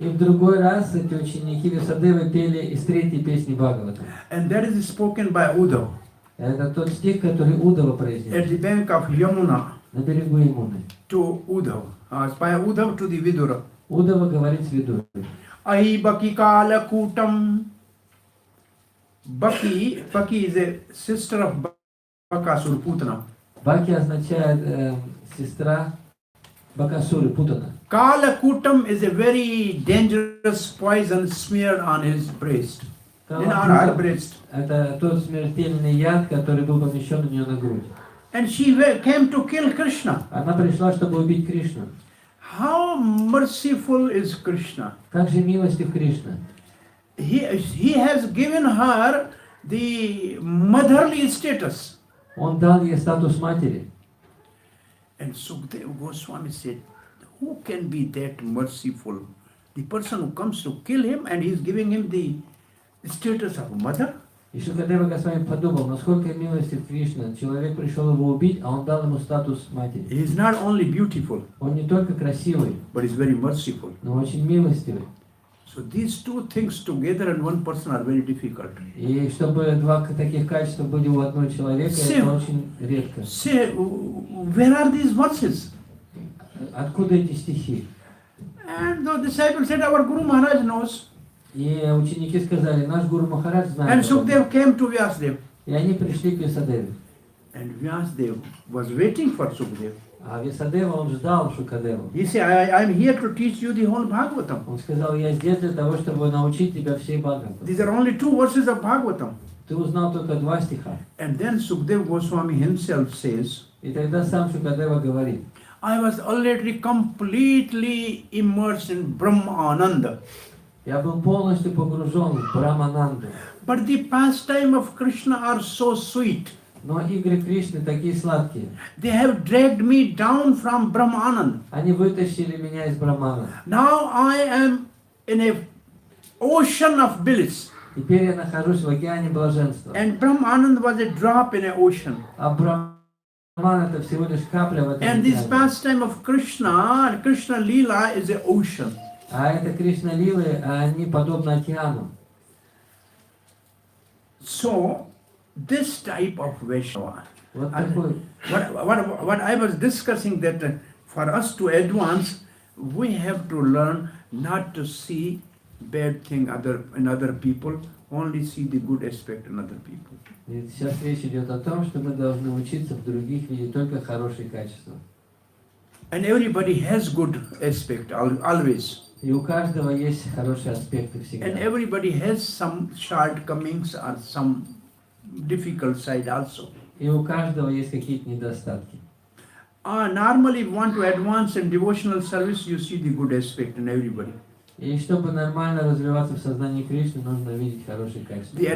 И в другой раз эти ученики Висадевы пели из третьей песни Бхагавата. And that is spoken by Uddhav Это тот стих, который Удава произнес at the bank of Yamuna на берегу Ямуны. to Uddhav. By Uddhav to the Vidura. Удава говорит Видуре. Ahi Baki Kala Kutam. Baki is a sister of Bakasur Putana. Баки означает сестра Бакасуры, Путана. Kala Kutam is a very dangerous poison smeared on his breast. In our breast. Это тот смертельный яд, который был помещен у нее на грудь. And she came to kill Krishna. Она пришла, чтобы убить Кришну. How merciful is Krishna? Как же милостив Кришна? He has given her the motherly status. Он дал ей статус матери. And Sukadeva Goswami said, who can be that merciful? The person who comes to kill him and he is giving him the status of mother? И Шукадева Госвами подумал, насколько милостив Кришна. Человек пришел его убить, а он дал ему статус матери. He is not only beautiful, Он не только красивый, but is very merciful. но очень милостивый. So these two things together in one person are very difficult. И чтобы два таких качества были у одного человека, это очень редко. Say, where are these verses? Откуда эти стихи? And the disciples said, our Guru Maharaj knows. И ученики сказали, наш Гуру Махарадж And знает. Sukadeva came to Vyasadeva. И они пришли к Висадеве. And Vyasadeva was waiting for Sukadeva. А Висадева, он ждал Шукадеву. He said, I'm here to teach you the whole Bhagavatam. Он сказал, я здесь для того, чтобы научить тебя всей Бхагаватам. These are only 2 verses of Bhagavatam. Ты узнал только 2 стиха. And then Sukdev Goswami himself says, И тогда сам Шукадева говорит, I was already completely immersed in Brahmananda. я был полностью погружен в Брахмананду. But the pastime of Krishna are so sweet. Но игры Кришны такие сладкие. They have dragged me down from Brahmananda. Они вытащили меня из Брахмана. Now I am in a ocean of bliss. Теперь я нахожусь в океане блаженства. And Brahmananda was a drop in an ocean. А Брахман это всего лишь капля в этом And this океане. pastime of Krishna, Krishna Leela is an ocean. А это Кришна Лилы, они подобны океану. So, this type of Vaishnava. Вот такой. What I was discussing that for us to advance, we have to learn not to see bad thing in other people, only see the good aspect in other people. И сейчас речь идет о том, что мы должны учиться в других видеть только хорошие качества. And everybody has good aspect always. И у каждого есть хорошие аспекты всегда. And everybody has some shortcomings or some difficult side also. И у каждого есть какие-то недостатки. Normally, if you want to advance in devotional service, you see the good aspect in everybody. И чтобы нормально развиваться в сознании Кришны, нужно видеть хорошие качества. The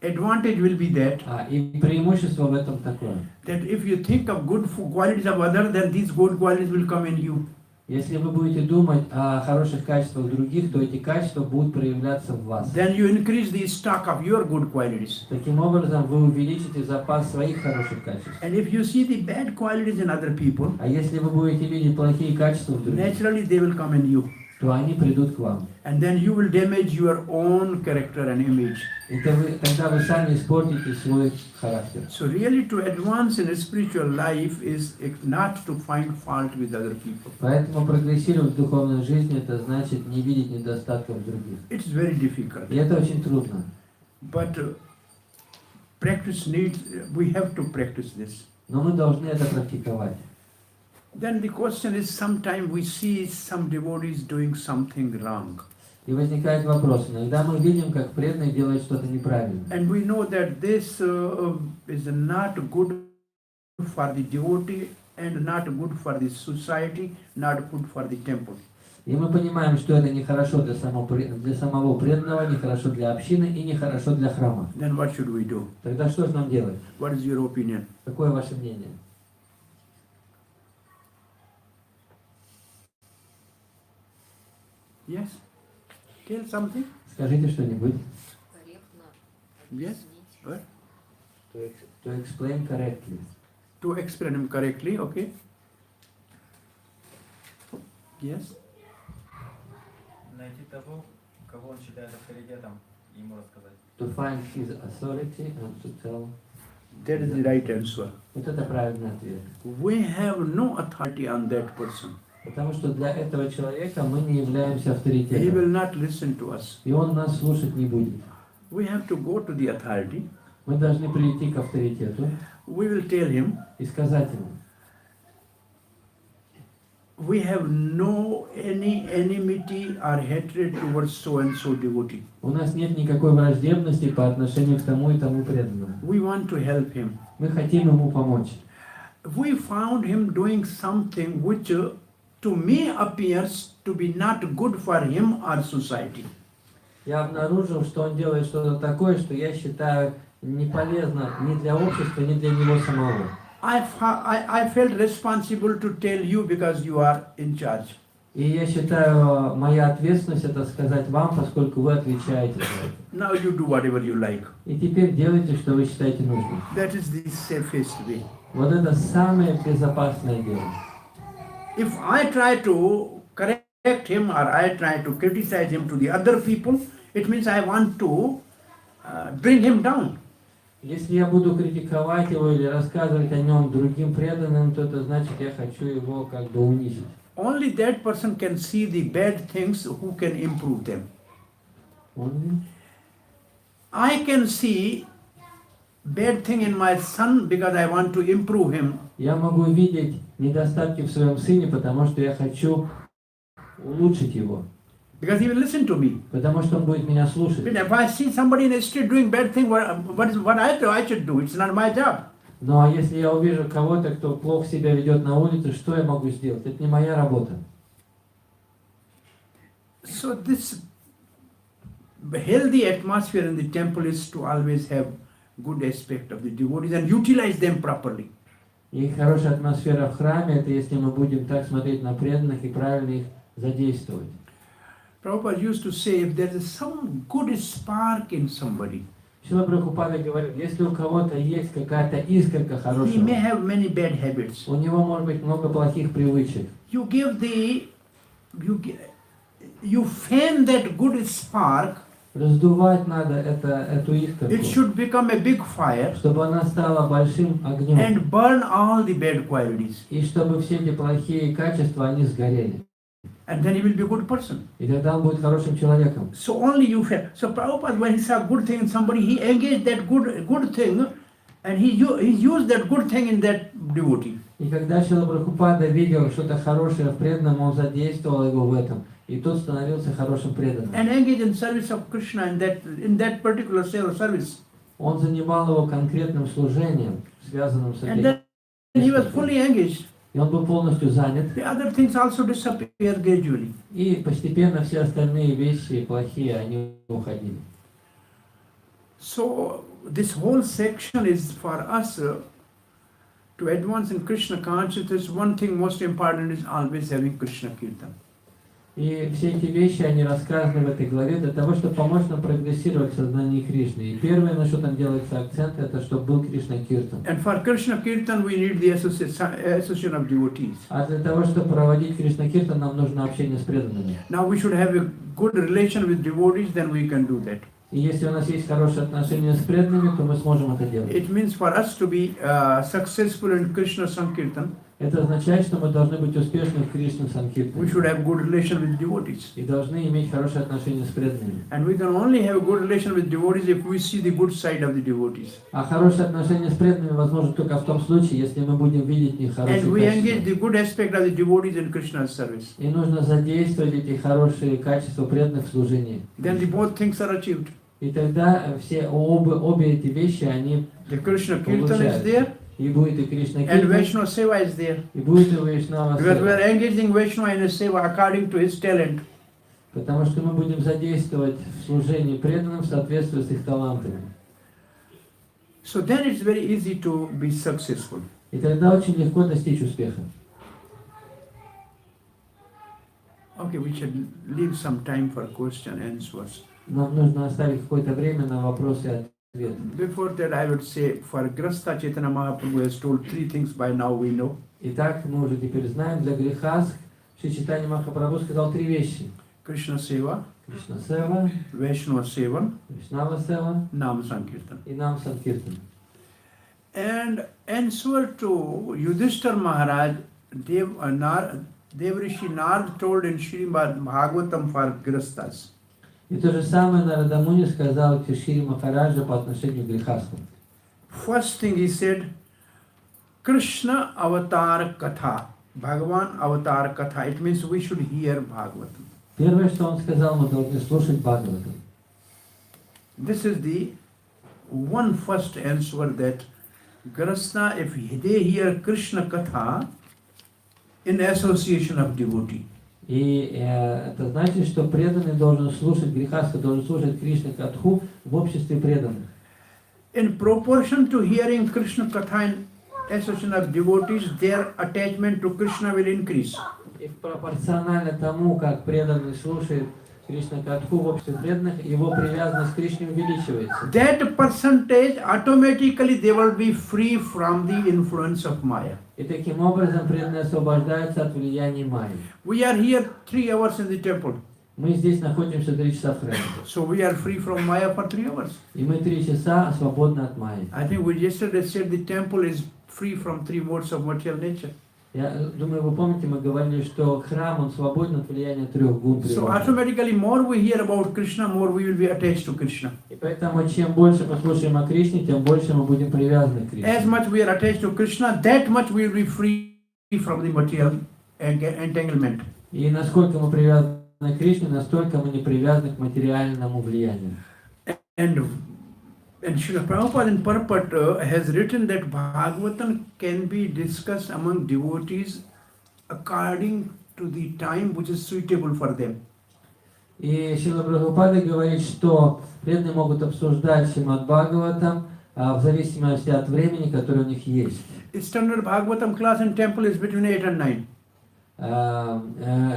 advantage will be that, И преимущество в этом такое. that if you think of good qualities of others, then these good qualities will come in you. Если вы будете думать о хороших качествах других, то эти качества будут проявляться в вас. Then you increase the stock of your good qualities. Таким образом, вы увеличите запас своих хороших качеств. And if you see the bad qualities in other people, А если вы будете видеть плохие качества в других, naturally they will come in you. то они придут к вам. And then you will damage your own character and image. И тогда вы сами испортите свой характер. So really to advance in a spiritual life is not to find fault with other people. Поэтому прогрессировать в духовной жизни, это значит не видеть недостатков в других. It's very difficult. И это очень трудно. But practice needs, we have to practice this. Но мы должны это практиковать. Then the question is, sometimes we see some devotees doing something wrong. И возникает вопрос, иногда мы видим, как преданный делает что-то неправильно. And we know that this is not good for the devotee and not good for the society, not good for the temple. И мы понимаем, что это нехорошо для самого преданного, нехорошо для общины и нехорошо для храма. Then what should we do? Тогда что же нам делать? What is your opinion? Какое ваше мнение? Yes? Tell something? Скажите что-нибудь. Yes? What? To explain correctly. To explain him correctly, okay? Yes? Найти того, кого он считает авторитетом, и ему рассказать. To find his authority and to tell. That is the right answer. Вот это правильный ответ. We have no authority on that person. Потому что для этого человека мы не являемся He авторитетом. will not listen to us. И он нас слушать не будет. We have to go to the authority. Мы должны прийти к авторитету We will tell him, и сказать ему, we have no any enmity or hatred towards so and so devotee. у нас нет никакой враждебности по отношению к тому и тому преданному. We want to help him. Мы хотим ему помочь. We found him doing something which to me appears to be not good for him or society. Я обнаружил, что он делает что-то такое, что я считаю не полезно ни для общества, ни для него самого. I felt responsible to tell you because you are in charge. И я считаю, моя ответственность это сказать вам, поскольку вы отвечаете за это. Now you do whatever you like. И теперь делайте, что вы считаете нужным. That is the safest way. Вот это самое безопасное дело. If I try to correct him or I try to criticize him to the other people, it means I want to bring him down. Если я буду критиковать его или рассказывать о нем другим преданным, то это значит, я хочу его как бы унизить. Only that person can see the bad things who can improve them. I can see bad thing in my son because I want to improve him. Я могу видеть недостатки в своем сыне, потому что я хочу улучшить его. Because he will listen to me. Потому что он будет меня слушать. But if I see somebody in the street doing bad thing, what I should do? It's not my job. Ну а если я увижу кого-то, кто плохо себя ведет на улице, что я могу сделать? Это не моя работа. So this healthy atmosphere in the temple is to always have good aspect of the devotees and utilize them properly. И хорошая атмосфера в храме, это если мы будем так смотреть на преданных и правильно их задействовать. Prabhupada used to say, if there is some good spark in somebody, Шрила Прабхупада говорит, если у кого-то есть какая-то искорка he хорошего, may have many bad habits. у него может быть много плохих привычек. You fan that good spark, Раздувать надо эту искорку, it should become a big fire чтобы она стала большим огнем, and burn all the bad qualities. и чтобы все эти плохие качества, они сгорели. And then he will be a good person. И тогда он будет хорошим человеком. So only you fan. So Prabhupada, when he saw good thing in somebody, he engaged that good thing and he used that good thing in that devotee. И когда Шрила Прабхупада видел что-то хорошее в преданном, он задействовал его в этом. И тот становился хорошим преданным. And engaged in service of Krishna in that particular service. Он занимал его конкретным служением, связанным с And этой. then he was fully engaged. И он был полностью занят. The other things also disappear gradually. И постепенно все остальные вещи плохие, они уходили. So this whole section is for us to advance in Krishna consciousness. One thing most important is always having Krishna Kirtan. И все эти вещи, они рассказаны в этой главе для того, чтобы помочь нам прогрессировать в сознании Кришны. И первое, на что там делается акцент, это чтобы был Кришна Киртан. And for Krishna Kirtan we need the association of devotees. А для того, чтобы проводить Кришна Киртан, нам нужно общение с преданными. Now we should have a good relation with devotees, then we can do that. И если у нас есть хорошие отношения с преданными, то мы сможем это делать. It means for us to be successful in Krishna Sankirtan, Это означает, что мы должны быть успешны в Кришна we Санкиртане. should have good relation with devotees. И должны иметь хорошие отношения с преданными. And we can only have a good relation with devotees if we see the good side of the devotees. А хорошие отношения с преданными возможно только в том случае, если мы будем видеть в них хорошие And we engage качества. the good aspect of the devotees in Krishna's service. И нужно задействовать эти хорошие качества преданных в служении. Then the both things are achieved. И тогда обе эти вещи, они The Krishna Kirtan is получаются. there И будет и Кришна and Киртан, Vaishnava Seva is there. и будет и Вайшнава Because we Сева. are engaging Vaishnava in a Seva according to his talent. Потому что мы будем задействовать в служении преданным в соответствии с их талантами. So then it's very easy to be successful. И тогда очень легко достичь успеха. Okay, we should leave some time for question and answers. Нам нужно оставить какое-то время на вопросы и ответы. Before that, I would say for Grasta Chaitanya Mahaprabhu has told three things by now we know. Итак, мы уже теперь знаем, для греха Шри Чайтанья Махапрабху сказал три вещи. Krishna Seva, Кришна Сева, Vaishnava Seva, Вайшнава Сева Nam Sankirtan. и Нам Санкиртан. And answer to Yudhishthira Maharaj, Devrishi Nard told in Srimad Bhagavatam for Grastas. И то же самое Нарада Муни сказал Шри Махараджа по отношению к грехастам. First thing he said, Krishna Avatar Katha, Bhagavan Avatar Katha. It means we should hear Bhagavatam. Первое, что он сказал, мы должны слушать Бхагаватам. This is the one first answer that Grasta, if they hear Krishna Katha in association of devotee. И это значит, что преданный должен слушать грехаста, должен слушать Кришна Катху в обществе преданных. In proportion to hearing Krishna Katha in association of devotees, their attachment to Krishna will increase. И пропорционально тому, как преданный слушает Кришна Катху в обществе преданных, его привязанность к Кришне увеличивается. That percentage automatically they will be free from the influence of Maya. И таким образом преданные освобождаются от влияния Майи. We are here 3 hours in the temple. Мы здесь находимся 3 часа в храме. So we are free from Maya for 3 hours. И мы 3 часа свободны от Майи. I think we yesterday said the temple is free from 3 modes of material nature. Я думаю, вы помните, мы говорили, что храм, он свободен от влияния 3 гун So природы. automatically more we hear about Krishna, more we will be attached to Krishna. И Поэтому чем больше мы слушаем о Кришне, тем больше мы будем привязаны к As Кришне. much we are attached to Krishna, that much we will be free from the material entanglement. И насколько мы привязаны к Кришне, настолько мы не привязаны к материальному влиянию. And Srila Prabhupada in purport has written that Bhagavatam can be discussed among devotees according to the time which is suitable for them. И Шрила Прабхупада говорит, что преданные могут обсуждать Шримад Бхагаватам в зависимости от времени, которое у них есть. Standard Bhagavatam class in temple is between 8 and 9.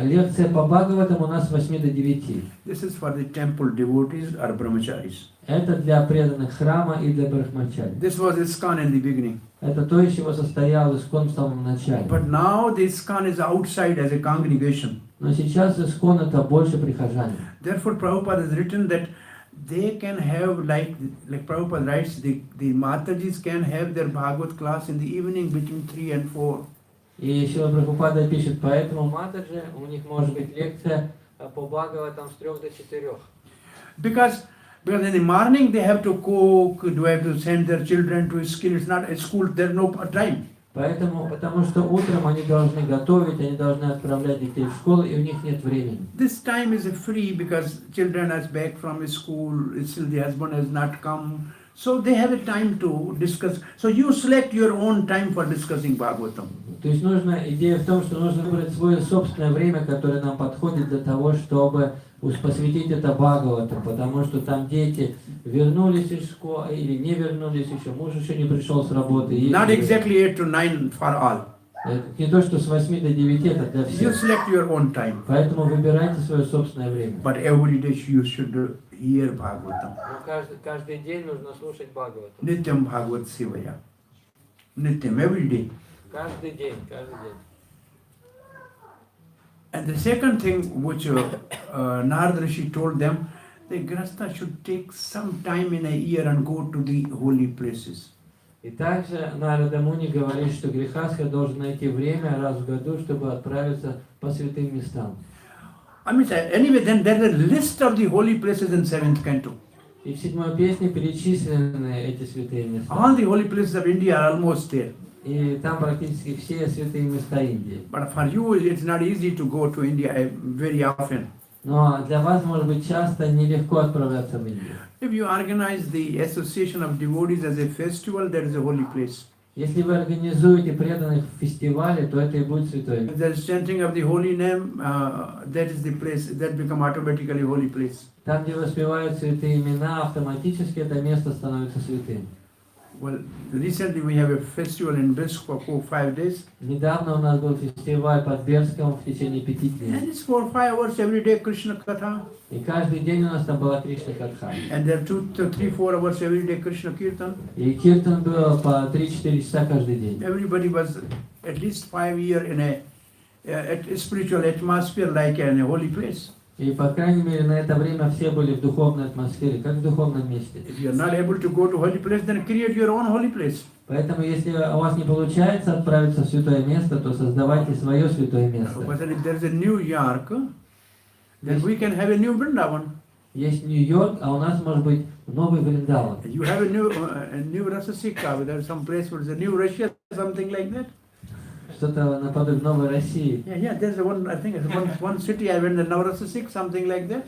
Лекция по Бхагаватам у нас с 8 до 9. This is for the temple devotees or brahmacharis. Это для преданных храма и для брахмачари. This was ISKCON in the beginning. Это то, из чего состоял ISKCON в самом начале. But now the ISKCON is outside as a congregation. Но сейчас ISKCON это больше прихожане. Therefore Prabhupada has written that they can have, like Prabhupada writes, the Matajis can have their Bhagavad class in the evening between 3 and 4. И Шрила Прабхупада пишет, поэтому Матаджи, у них может быть лекция по Бхагаватам с 3 до 4. Because in the morning they have to cook, they have to send their children to school. It's not a school, there's no time. Поэтому, потому что утром они должны готовить, они должны отправлять детей в школу, и у них нет времени. This time is free because children are back from school, still the husband has not come. So they have a time to discuss. So you select your own time for discussing Bhagavatam. То есть идея в том, что нужно выбрать свое собственное время, которое нам подходит для того, чтобы посвятить это Бхагаватам, потому что там дети вернулись из школы или не вернулись еще, муж еще не пришел с работы. Not exactly 8 to 9 for all. Не то, что с 8 до 9 это для You всех. select your own time. Поэтому выбирайте свое собственное время. But every day you should hear Bhagavatam. Но каждый день нужно слушать Бхагаватам. Nityam Bhagavat Sevaya. Nityam, every day. Каждый день, каждый день. And the second thing which Narad Rishi told them, the Grasta should take some time in a year and go to the holy places. И также Нарада Муни говорит, что грехастха должен найти время раз в году, чтобы отправиться по святым местам. I mean, anyway, then there's a list of the holy places in 7th canto. И в 7-й песне перечислены эти святые места. All the holy places of India are almost there. И там практически все святые места Индии. But for you, it's not easy to go to India very often. Но для вас, может быть, часто нелегко отправляться в Индию. If you organize the association of devotees as a festival, that is a holy place. Если вы организуете преданных в фестивале, то это и будет святое. If there is chanting of the holy name, that is the place, that become automatically holy place. Там, где воспевают святые имена, автоматически это место становится святым. Well, recently we have a festival in Brisk for 5 days. Недавно у нас был фестиваль под Берском в течение 5 дней. And it's 4 or 5 hours every day Krishna Katha. И каждый день у нас там была Кришна Катха. And there are 2 to 3, 4 hours every day Krishna Kirtan. И киртан был по 3-4 часа каждый день. Everybody was at least 5 years in a spiritual atmosphere like in a holy place. И, по крайней мере, на это время все были в духовной атмосфере, как в духовном месте. If you are not able to go to holy place, then create your own holy place. Поэтому, если у вас не получается отправиться в святое место, то создавайте свое святое место. But if there is a New York, then we can have a new Vrindavan. Есть Нью-Йорк, а у нас может быть новый Вриндаван. You have a new Rasasika, there is some place where there's a new Russia, something like that. Что-то наподобие Новой России. Yeah, there's one, I think, one city I went, the Novosibirsk, something like that.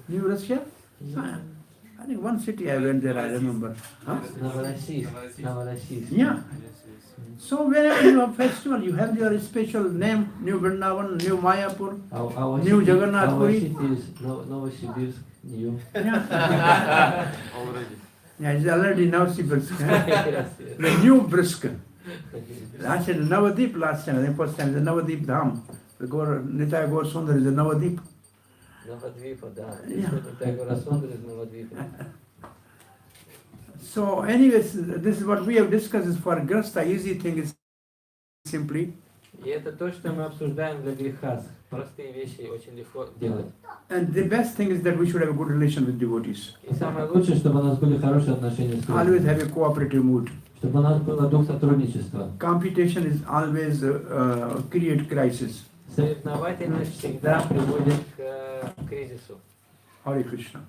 New Russia? I think one city I went there, I remember. Huh? Новороссийск. Yeah. So wherever you have festival, you have your special name, New Vrindavan, New Mayapur, New Jagannath Puri. Новосибирск, Нью. Yeah, it's already Novosibirsk. The New Brisk. Last time, Navadip last time, the first time, the Navadip Dham. The Nitaya Gaur Sundar is the Navadip. Новодвипа, да. Yeah. Нитая из Новодвипа. So anyways, this is what we have discussed is for Grasta. Easy thing is simply. И это то, что мы обсуждаем для греха. Простые вещи очень легко делать. And the best thing is that we should have a good relation with devotees. И самое лучшее, чтобы у нас были хорошие отношения с Always людьми. have a cooperative mood. Чтобы у нас был дух сотрудничества. Competition is always create crisis. Соревновательность всегда приводит к кризису. Hare Krishna.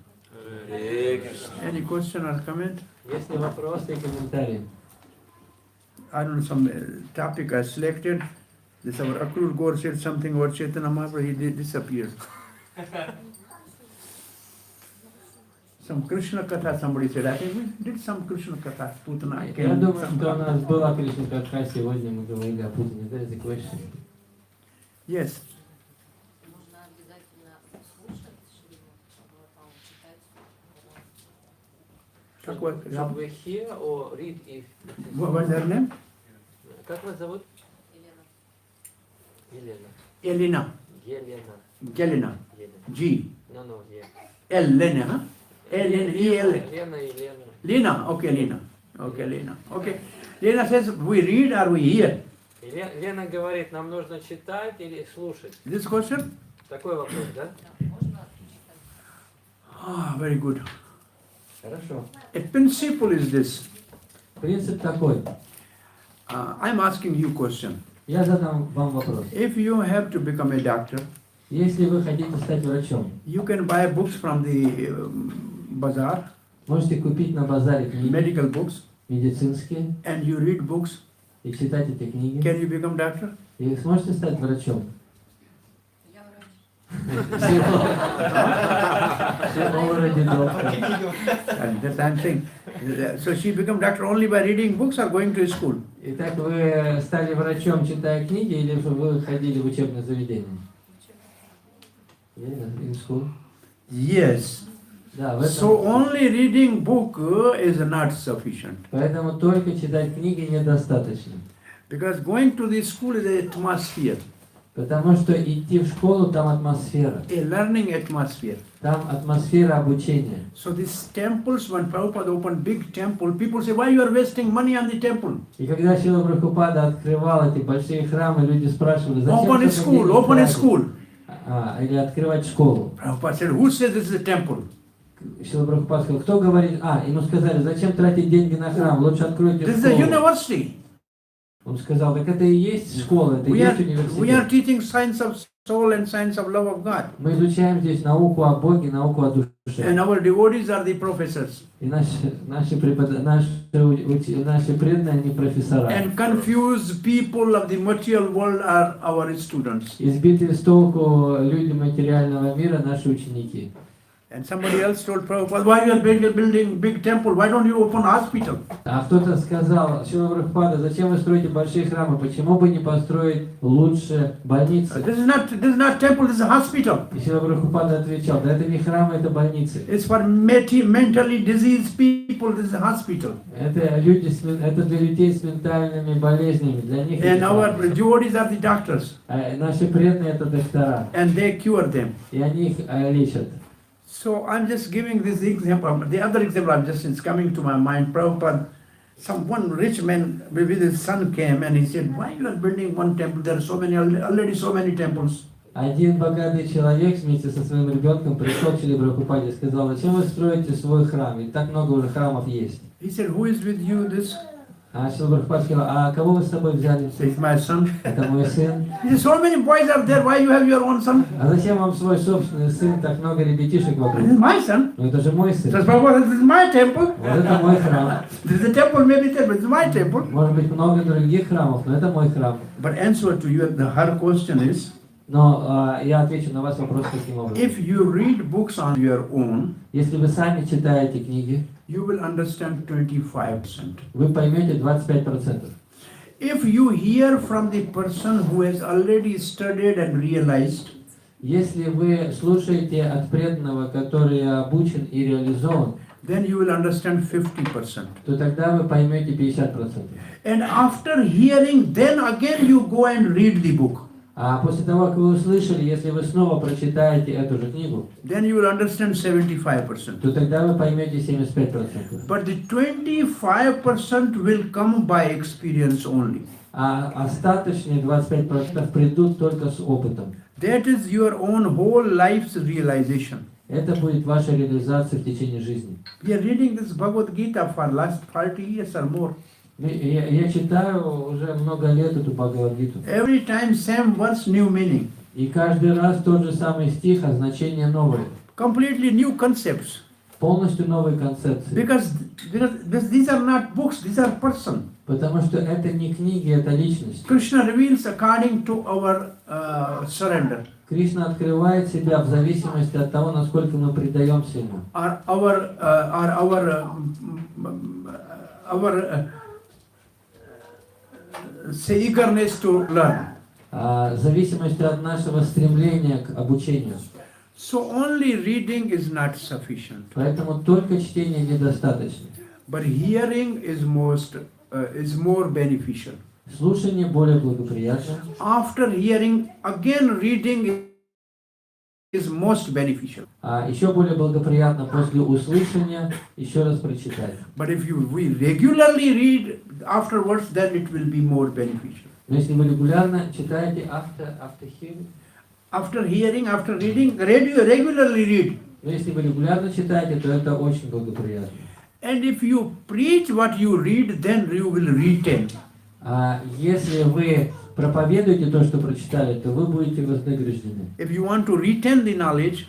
Any question or comment? Есть ли вопросы и комментарии? I don't know, some topic I selected. This our Akrur Gaur said something about Chaitanya Mahaprabhu, he disappeared. Some Krishna Katha somebody said, I think we did some Krishna Katha, Putana. I Я can't- думаю, что у нас была Кришна Катха, сегодня мы говорили о Путине. There is a question. Yes. Нужно обязательно слушать Шримад Бхагаватам, читать. Как вот- Should we hear or read if... What's her name? Как вас зовут? Елена. Елена. Elena. Елена. Gelina. G. No, no, yeah. Elena, huh? L-N-E-L. Лена и Лена. Lena. Okay, Lena. Okay, Lena. Okay. Lena says, we read or we hear? И Лена говорит, нам нужно читать или слушать. This question? Такой вопрос, да? Да, можно читать. Ah, very good. Хорошо. A principle is this. Принцип такой. I'm asking you question. Я задам вам вопрос. If you have to become a doctor, Если вы хотите стать врачом, you can buy books from the bazaar, можете купить на базаре книги medical books, медицинские and you read books. и читать эти книги. Can you become doctor? И сможете стать врачом. Я врач. Все already доктор. And that I'm saying. So she become doctor only by reading books or going to school? Итак, вы стали врачом, читая книги, или вы ходили в учебное заведение? In school? Yes. Да, в So этом. only reading book is not sufficient. Поэтому только читать книги недостаточно. Because going to the school is an atmosphere, Потому что идти в школу, там атмосфера. a learning atmosphere. Там атмосфера обучения. So these temples, when Prabhupada opened big temple, people say, why you are wasting money on the temple? И когда Шрила Прабхупада открывал эти большие храмы, люди спрашивали, зачем Open a столько school, денег open a тратить? school. Или открывать школу. Prabhupada said, who says this is a temple? Шрила Прабхупада сказал, кто говорит, ему сказали, зачем тратить деньги на храм, лучше откройте This is a школу. university. Он сказал, так это и есть школа, это и We are, есть we are университет. teaching science of soul and science of love of God. Мы изучаем здесь науку о Боге, науку о душе. And our devotees are the professors. И наши преданные, они профессора. And confused people of the material world are our students. Избитые с толку люди материального мира, наши ученики. And somebody else told Prabhupada, why you are building big temple? Why don't you open hospital? А кто-то сказал, Шрила Прабхупада, зачем вы строите большие храмы, почему бы не построить лучше больницы? This is not temple, this is hospital. И Шрила Прабхупада отвечал, да это не храмы, это больницы. It's for mentally diseased people, this is hospital. Это для людей с ментальными болезнями, для них And это our храмы. devotees are the doctors. А наши преданные это доктора, And they cure them. и они их лечат. So I'm just giving this example. The other example it's coming to my mind. Prabhupada, one rich man with his son came and he said, why you are building one temple? There are already so many temples. Один богатый человек вместе со своим ребенком пришел к Шриле Прабхупаде и сказал, зачем вы строите свой храм? Ведь так много уже храмов есть. He said, who is with you this? А Шрила Прабхупада сказал, а кого вы с собой взяли? He said, my son. Это мой сын. He said, so many boys are there, why you have your own son? А зачем вам свой собственный сын, так много ребятишек This вокруг? is my son. Ну это же мой He сын. says, Prabhupada, this is my temple. Вот это мой храм. This is a temple, maybe there, but it's my temple. Может быть много других храмов, но это мой храм. But answer to you, her question is, Но я отвечу на ваш вопрос таким образом. if you read books on your own, Если вы сами читаете книги, you will understand 25%. вы поймете 25%. If you hear from the person who has already studied and realized, Если вы слушаете от преданного, который обучен и реализован, then you will understand 50%. то тогда вы поймете 50%. And after hearing, then again you go and read the book. А после того, как вы услышали, если вы снова прочитаете эту же книгу, Then you will understand 75%. то тогда вы поймете 75%. But the 25% will come by experience only. А остаточные 25% придут только с опытом. That is your own whole life's realization. Это будет ваша реализация в течение жизни. We are reading this Bhagavad Gita for last 40 years or more. Я читаю уже много лет эту Бхагавад-гиту. Every time same verse, new meaning. И каждый раз тот же самый стих, а значение новое. Completely new concepts. полностью новой концепции. Because these are not books, these are person. Потому что это не книги, это личность. Krishna reveals according to our surrender. Кришна открывает себя в зависимости от того, насколько мы предаемся Ему. Say eagerness to learn. В зависимости от нашего стремления к обучению. So only reading is not sufficient. Поэтому только чтение недостаточно. But hearing is more beneficial. Слушание более благоприятно. After hearing, again reading is most beneficial. А еще более благоприятно после услышания еще раз прочитать. But if we regularly read afterwards, then it will be more beneficial. Но если вы регулярно читаете After hearing, after reading, regularly read. но если вы регулярно читаете, то это очень благоприятно. And if you preach what you read, then you will retain. А если вы проповедуете то, что прочитали, то вы будете вознаграждены. If you want to retain the knowledge,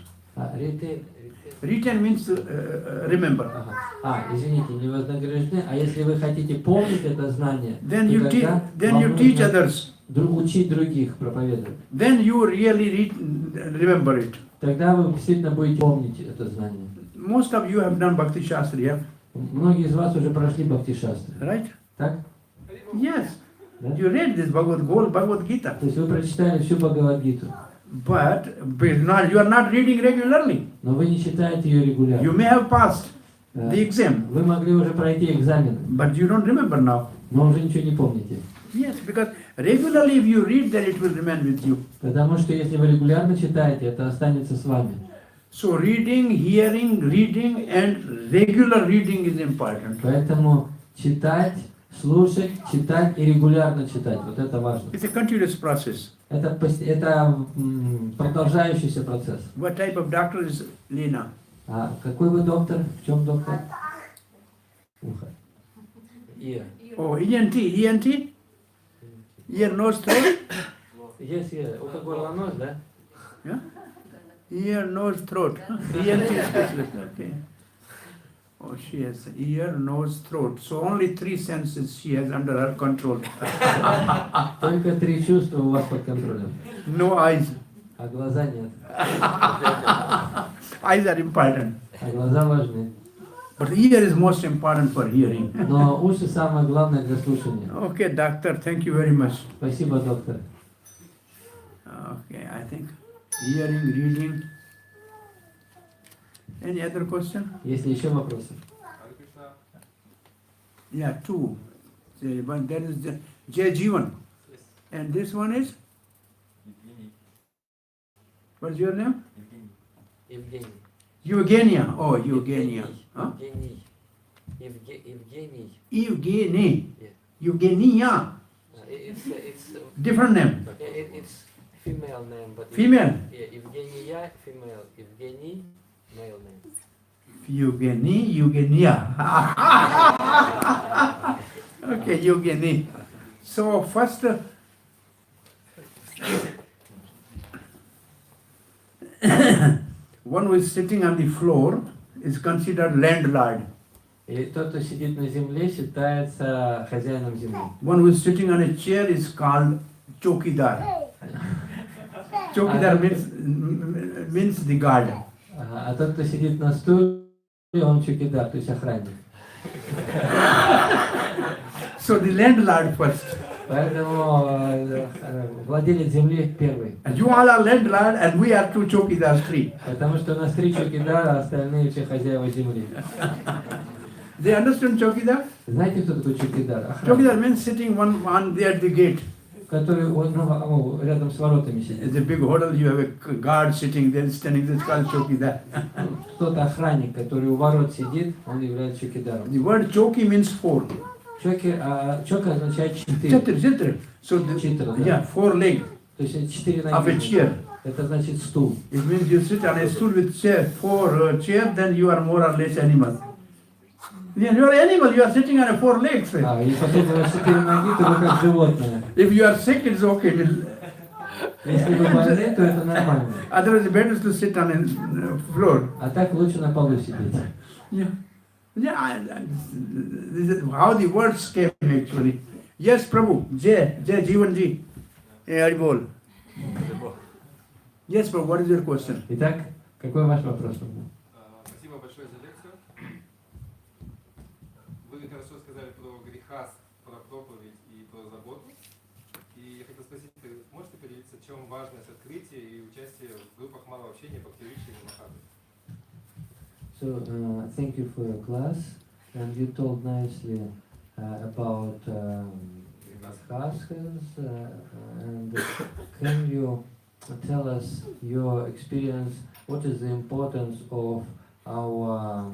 retain means remember. Извините, не вознаграждены. А если вы хотите помнить это знание, Then you teach others. Учить других, проповедовать. Then you really remember it. Тогда вы действительно будете помнить это знание. Most of you have done Bhakti Shastriya. Многие из вас уже прошли Бхакти Шастру. Right? Так? Yes. Да? You read this Bhagavad Gita. То есть вы прочитали всю Бхагавад-гиту. But you are not reading regularly. Но вы не читаете ее регулярно. You may have passed the exam. Вы могли уже пройти экзамен. But you don't remember now. Но уже ничего не помните. Yes, because regularly if you read, then it will remain with you. Потому что если вы регулярно читаете, это останется с вами. So reading, hearing, reading and regular reading is important. Поэтому читать, слушать, читать и регулярно читать. Вот это важно. It's a continuous process. Это продолжающийся процесс. What type of doctor is Lena? А какой вы доктор? В чем доктор? Ухо. Ear. Oh, ENT. Ear, nose, throat? Есть ухо, горло, нос, да? Yeah? Ear, nose, throat. ENT specialist. Okay. Oh, she has ear, nose, throat. So only 3 senses she has under her control. Только 3 чувства у вас под контролем. No eyes. А глаза нет. Eyes are important. А глаза важны. But ear is most important for hearing. Но уши самое главное для слушания. Okay, doctor, thank you very much. Спасибо, доктор. Okay, I think hearing, reading. Any other question? Есть ли еще вопросы? Yeah, 2. One, that is Jai Jivan. And this one is? What's your name? Евгений. Eugenia. Oh, Eugenia. Huh? Евгений. Evgeny. Yeah. Eugenia. It's Different name. it's female name, but Female. Yeah, Евгения female. Евгений male name. Eugenia. Okay, Eugenie. So first, one who is sitting on the floor is considered landlord. И тот, кто сидит на земле, считается хозяином земли. One who is sitting on a chair is called chokidar. Chokidar means the guard. А тот, кто сидит на стуле, он чукидар, то есть охранник. So the landlord first. Поэтому владелец земли первый. And you all are landlord and we are 2 chokidars, 3. Потому что у нас 3 чукидара, а остальные все хозяева земли. They understand chokidar? Знаете, кто такой чукидар? Chokidar means sitting one there at the gate. Который рядом с воротами сидит. It's a big hotel, you have a guard sitting there, standing there, it's called chokidar. Кто-то охранник, который у ворот сидит, он является чукидаром. The word choki means 4. Чока означает 4. Chitra. So, yeah, 4 legs То есть 4 of a ноги. chair. Это значит стул. It means you sit on a stool with 4 chairs, then you are more or less animal. Yeah, you are animal, you are sitting on a 4 legs. И поскольку у вас 4 ноги, то вы как животное. If you are sick, it's okay. Если вы больны, то это нормально. Otherwise, better to sit on a floor. А так лучше на полу сидеть. Yeah. This is how the words came actually. Yes, Prabhu. Jai Jivan Ji. Haribol. Yes, Prabhu, what is your question? Итак, какой ваш вопрос? Спасибо большое за лекцию. Вы хорошо сказали про греха, про проповедь и про заботу. И я хотел спросить, вы можете поделиться, в чем важность открытия и участия в группах малого общения по Кривичи и Махабе? So, thank you for your class, and you told nicely about khaskas, and can you tell us your experience, what is the importance of our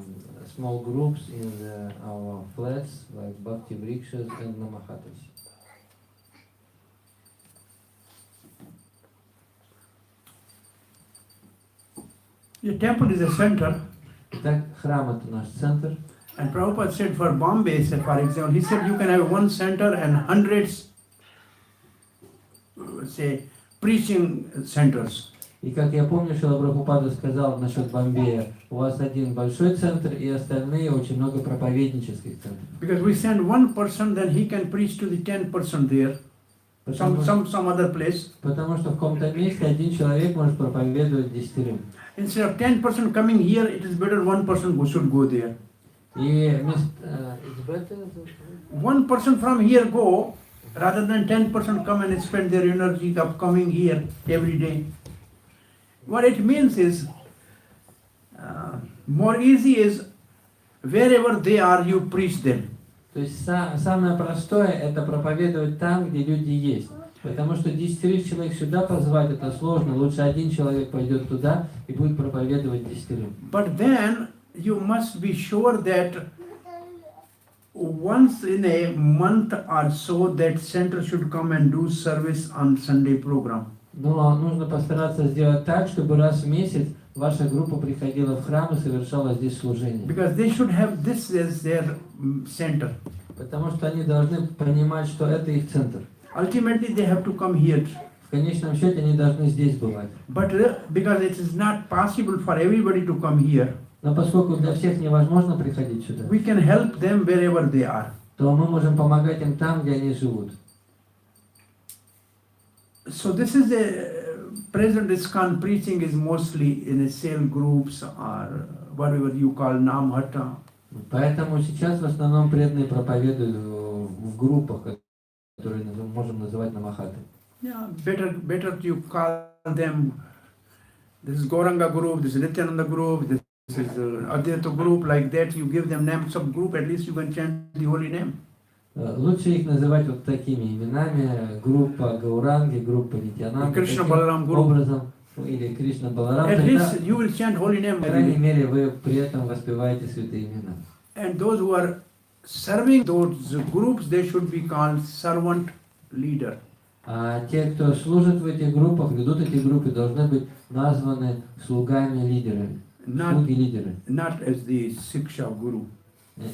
small groups in our flats, like Bhakti Vrikshas and Namahatas? The temple is a center. Итак, храм это наш центр. And Prabhupada said for Bombay, said for example, he said you can have one center and hundreds, say, preaching centers. И как я помню, Шрила Прабхупада сказал насчет Бомбея, у вас один большой центр и остальные очень много проповеднических центров. Because we send one person, then he can preach to the 10% there, some other place. Потому что в каком-то месте один человек может проповедовать 10. Instead of 10% coming here, it is better one person who should go there. И it's better. One person from here go, rather than 10% come and spend their energy of coming here every day. What it means is, more easy is, wherever they are, you preach them. То есть самое простое это проповедовать там, где люди есть. Потому что 10 человек сюда позвать это сложно. Лучше один человек пойдет туда и будет проповедовать 10. But then you must be sure that once in a month or so that center should come and do service on Sunday program. Но нужно постараться сделать так, чтобы раз в месяц ваша группа приходила в храм и совершала здесь служение. Because they should have this as their center. Потому что они должны понимать, что это их центр. Ultimately they have to come here. В конечном счете они должны здесь бывать. But because it is not possible for everybody to come here, Но поскольку для всех невозможно приходить сюда, we can help them wherever they are. то мы можем помогать им там, где они живут. So this is a present ISKCON preaching is mostly in a cell groups or whatever you call namhata. Поэтому сейчас в основном преданные проповедуют в группах, которые можем называть намахаты. Yeah, better you call them. This is Gauranga group, this is Nityananda group, this is Adhbhutta group, like that. You give them name some group, at least you can chant the holy name. Лучше их называть вот такими именами: группа Гауранги, группа Нитьянанда, Krishna таким Balaram group. образом, или Кришна Баларам. At Тогда, least you will chant holy name. по крайней мере, вы при этом воспеваете святые имена. And those who are serving those groups, they should be called servant leader. А те, кто служит в этих группах, ведут эти группы, должны быть названы слугами-лидерами. Слуги-лидеры. Not as the Siksha guru.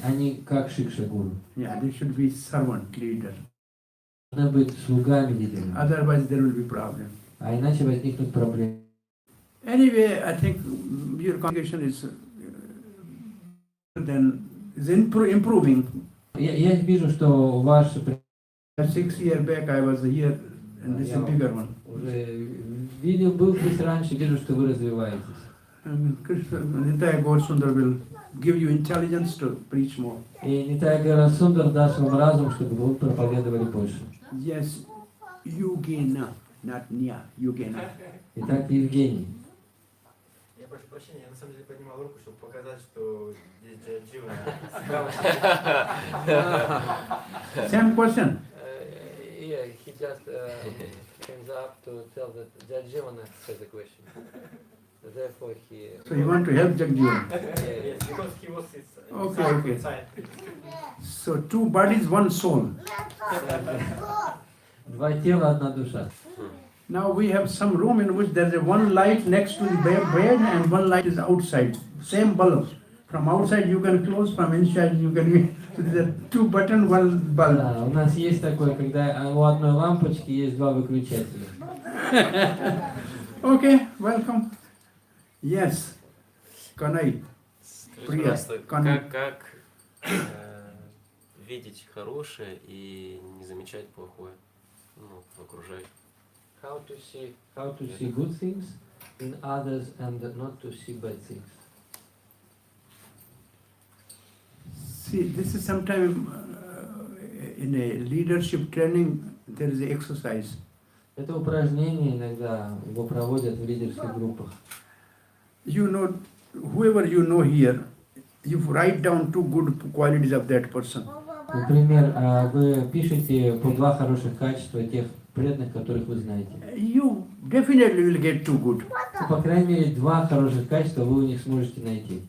Они как Шикша-гуру. Yeah, they should be servant leader. Должны быть слугами-лидерами. Otherwise there will be problem. А иначе возникнут проблемы. Anyway, I think your congregation is improving. Я вижу, что ваш 6 years back I was here, and this is a bigger one. уже видел, был здесь раньше, вижу, что вы развиваетесь. And Krishna, Nitya Gaur Sundar will give you intelligence to preach more. И Нитая Гара Сундар даст вам разум, чтобы вы проповедовали больше. Yes, Yogena, not Nya, Yogena. Итак, Евгений. Я прошу прощения, я на самом деле поднимал руку, чтобы показать, что здесь Джаджива. Same question. Yeah, he just comes up to tell that Jajivana has a question. Therefore he... So you want to help Jagjivan. Yes, because he was Okay. inside. So 2 bodies, 1 soul. Два тела, одна душа. Now we have some room in which there is one light next to the bed and one light is outside. Same bulb. From outside you can close, from inside you can... So there are 2 buttons, 1 bulb. Да, у нас есть такое, когда у одной лампочки есть 2 выключателя. Okay, welcome. Yes, Kanai. Скажите, Priya, Пожалуйста, Kanu. как видеть хорошее и не замечать плохое, ну, в окружающих? How to see good things in others and not to see bad things. See, this is sometimes in a leadership training, there is an exercise. Это упражнение иногда его проводят в лидерских группах. You know, whoever you know here, you write down 2 good qualities of that person. Например, вы пишете по 2 хороших качества тех преданных, которых вы знаете. You definitely will get 2 good. Ну, по крайней мере, 2 хороших качества вы у них сможете найти.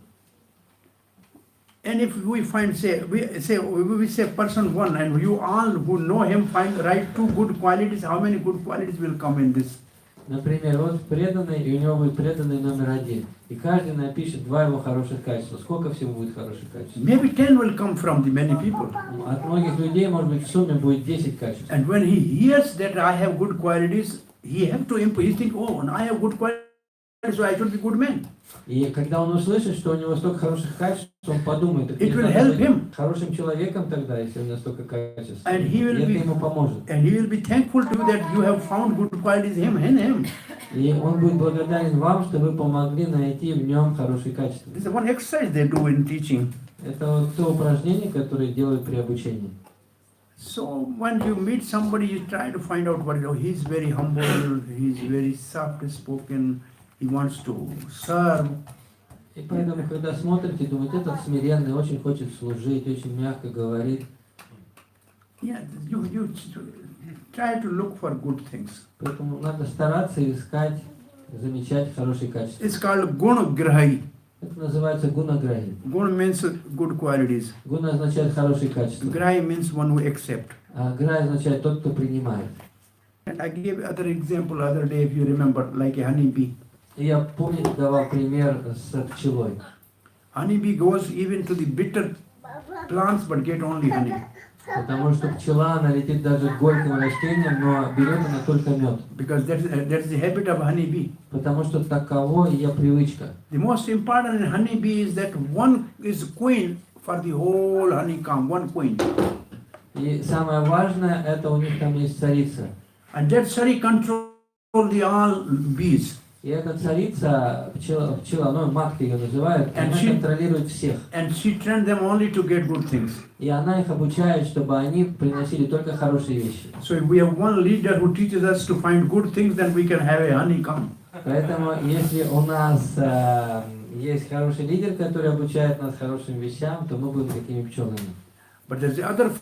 And if we find, we say person 1, and you all who know him write 2 good qualities, how many good qualities will come in this? Например, вот преданный, и у него будет преданный номер 1. И каждый напишет 2 его хороших качества. Сколько всего будет хороших качеств? Maybe 10 will come from the many people. От многих людей, может быть, в сумме будет 10 качеств. And when he hears that I have good qualities, he have to improve. He think, oh, and I have good qualities, so I should be good man. И когда он услышит, что у него столько хороших качеств, он подумает, так It мне will надо help быть him. хорошим человеком тогда, если у меня столько качеств. And he will И это be, ему поможет. and he will be thankful to you that you have found good qualities in him. И он будет благодарен вам, что вы помогли найти в нем хорошие качества. This is one exercise they do in teaching. Это вот то упражнение, которое делают при обучении. So when you meet somebody, you try to find out what, he's very humble, he's very soft spoken, he wants to serve. И поэтому, когда смотрите, думаете, этот смиренный, очень хочет служить, очень мягко говорит. Yeah, you try to look for good things. Поэтому надо стараться искать, замечать хорошие качества. It's called gunagrahi. Это называется гунаграhi. Guna means good qualities. Гуна означает хорошие качества. Grahi means one who accept. А грай означает тот, кто принимает. And I gave other example other day, if you remember, like a honeybee. И я, помните, давал пример с пчелой. Honeybee goes even to the bitter plants but get only honey. Потому что пчела, она летит даже к горьким растениям, но берет она только мед. Because that's the habit of honeybee. Потому что таково ее привычка. The most important in honeybee is that one is queen for the whole honeycomb, one queen. И самое важное, это у них там есть царица. And that Sari control the all bees. И эта царица, пчела, ну, матка ее называют, она контролирует всех. And she trained them only to get good things. И она их обучает, чтобы они приносили только хорошие вещи. So if we have one leader who teaches us to find good things, then we can have a honeycomb. Поэтому, если у нас есть хороший лидер, который обучает нас хорошим вещам, то мы будем такими пчелами. But there's the other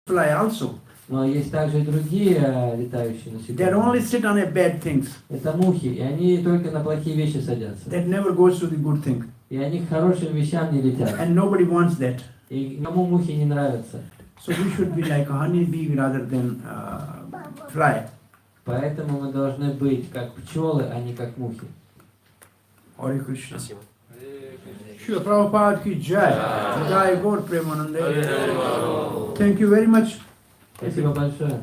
fly also. Но есть также и другие летающие They only насекомые. sit on a bad things. Это мухи, и они только на плохие вещи садятся. That never goes to the good thing. И они к хорошим вещам не летят. And nobody wants that. И никому мухи не нравятся. So we should be like a honeybee rather than fly. Поэтому мы должны быть как пчелы, а не как мухи. Hare Krishna. Спасибо. Srila Prabhupada ki jai. Jai Gaur Premanande. Thank you very much. Спасибо большое.